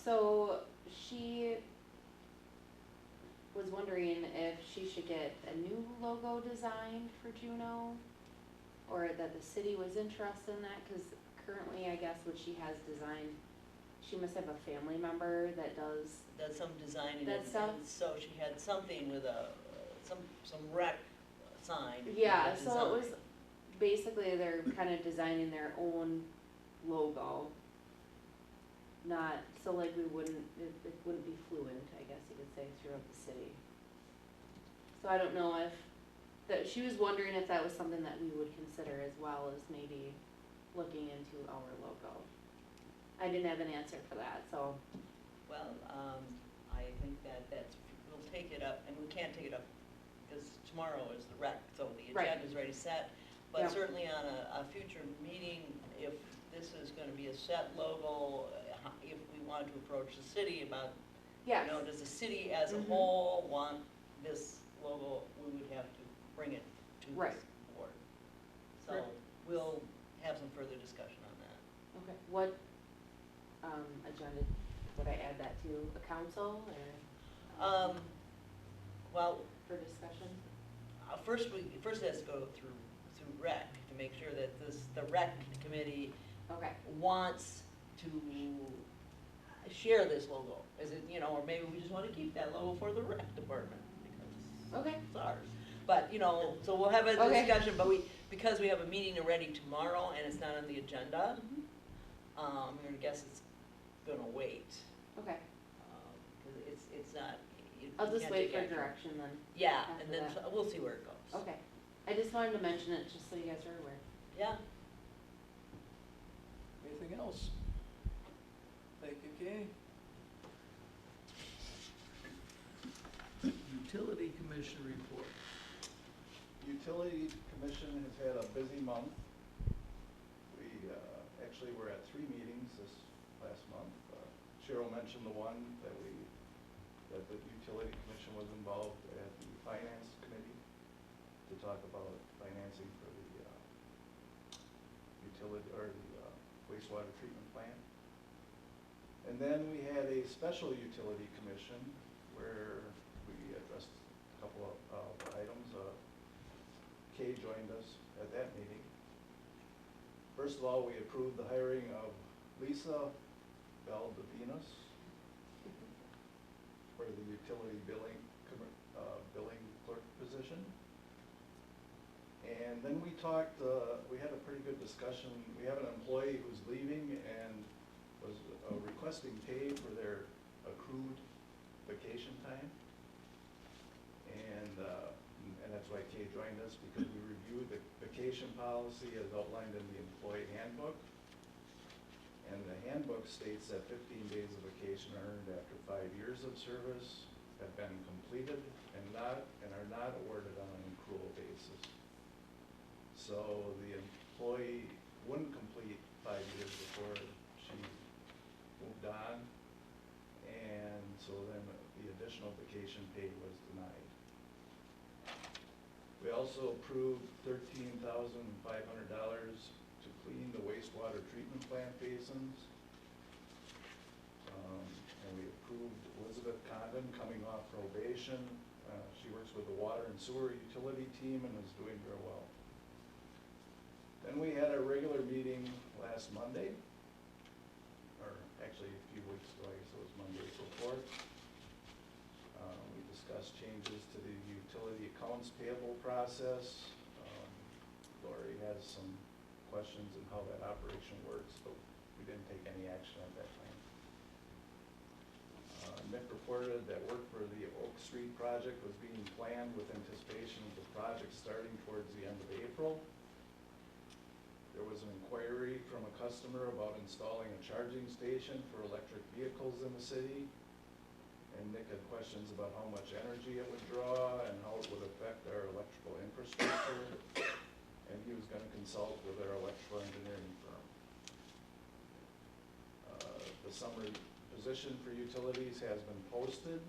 So, she was wondering if she should get a new logo designed for Juneau, or that the city was interested in that, cause currently, I guess what she has designed, she must have a family member that does
Some designing,
that
and
stuff.
so she had something with a, some rec sign. with
Yeah,
a
so it was
design.
basically they're kind of designing their own logo. Not, so like we wouldn't, it wouldn't be fluent, I guess you could say, throughout the city. So I don't know if, that, she was wondering if that was something that we would consider as well as maybe looking into our logo. I didn't have an answer for that, so.
Well, I think that's, we'll take it up, and we can't take it up because tomorrow is the rec, so the
Right.
agenda's already set. But
Yep.
certainly on a future meeting, if this is gonna be a set logo, if we wanted to approach the city about,
Yes.
does the city as a
Mhm.
whole want this logo, we would have to bring it to
Right.
this board. So
Right.
we'll have some further discussion on that.
Okay, what, agenda, would I add that to a council or?
Well,
For discussion?
first it has to go through rec to make sure that the rec committee
Okay,
wants to share this logo. Is it, or maybe we just wanna keep that logo for the rec department because
okay,
it's ours. But, so we'll have a
Okay.
discussion, but because we have a meeting already tomorrow and it's not on the agenda, I'm gonna guess it's gonna wait.
okay.
Cause it's not, you
I'll just
can't
wait
take
for
action.
direction then.
Yeah,
after
and then
that.
we'll see where it goes.
Okay, I just wanted to mention it just so you guys are aware.
Yeah.
Anything else? Thank you, Kay. Utility Commission report.
Utility Commission has had a busy month. We, actually were at 3 meetings this last month. Cheryl mentioned the one that the Utility Commission was involved at the Finance Committee to talk about financing for the utility, or the wastewater treatment plant. And then we had a special utility commission where we addressed a couple of items. Kay joined us at that meeting. First of all, we approved the hiring of Lisa Valdivinas for the utility billing clerk position. And then we talked, we had a pretty good discussion. We have an employee who's leaving and was requesting pay for their accrued vacation time. And that's why Kay joined us, because we reviewed the vacation policy as outlined in the employee handbook. And the handbook states that 15 days of vacation earned after 5 years of service have been completed and are not awarded on an accrual basis. So the employee wouldn't complete 5 years before she moved on, and so then the additional vacation pay was denied. We also approved $13,500 to clean the wastewater treatment plant basins. And we approved Elizabeth Condon coming off probation. She works with the water and sewer utility team and is doing very well. Then we had our regular meeting last Monday, or actually a few weeks ago, I guess it was Monday, April 4th. We discussed changes to the utility accounts payable process. Lori has some questions on how that operation works, but we didn't take any action at that time. Nick reported that work for the Oak Street project was being planned with anticipation of the project starting towards the end of April. There was an inquiry from a customer about installing a charging station for electric vehicles in the city. And Nick had questions about how much energy it would draw and how it would affect our electrical infrastructure. And he was gonna consult with our electrical engineering firm. The summer position for utilities has been posted.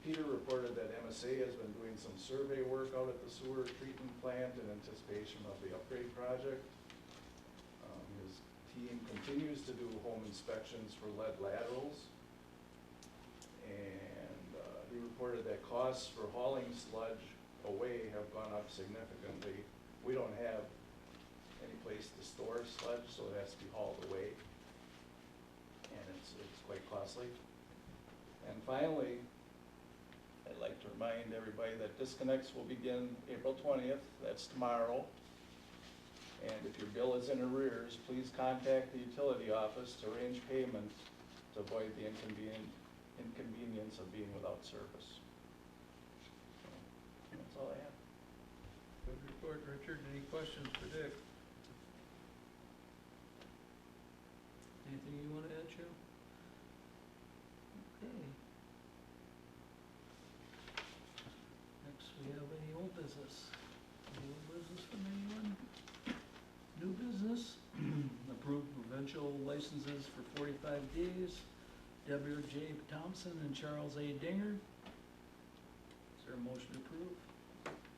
Peter reported that MSA has been doing some survey work out at the sewer treatment plant in anticipation of the upgrade project. His team continues to do home inspections for lead laterals. And he reported that costs for hauling sludge away have gone up significantly. We don't have any place to store sludge, so it has to be hauled away. And it's quite costly. And finally, I'd like to remind everybody that disconnects will begin April 20th, that's tomorrow. And if your bill is in arrears, please contact the utility office to arrange payment to avoid the inconvenience of being without service. So, that's all I have.
Good report, Richard. Any questions for Dick? Anything you want to add, Cheryl? Okay. Next, we have any old business? Any old business from anyone? New business? Approved provincial licenses for 45 days. Deborah J. Thompson and Charles A. Dinger. Is there a motion to approve?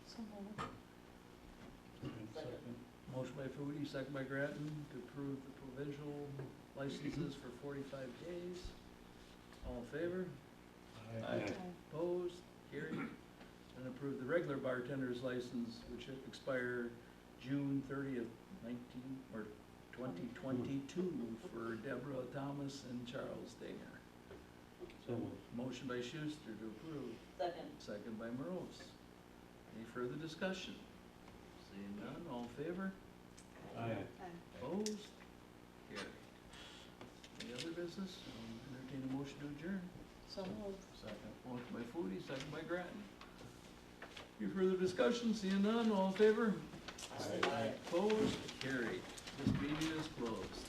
So moved.
Second.
Motion by Foodie, second by Grattan, to approve the provincial licenses for 45 days. All in favor?
Aye.
Opposed? Carried. And approve the regular bartender's license, which expire June 30th, 2022 for Deborah Thomas and Charles Dinger.
So moved.
Motion by Schuster to approve,
Second.
second by Morose. Any further discussion? Seeing none, all in favor?
Aye.
Opposed? Carried. Any other business? I'll entertain a motion to adjourn.
So moved.
Second. Motion by Foodie, second by Grattan. Any further discussion? Seeing none, all in favor?
Aye.
Opposed? Carried. This meeting is closed.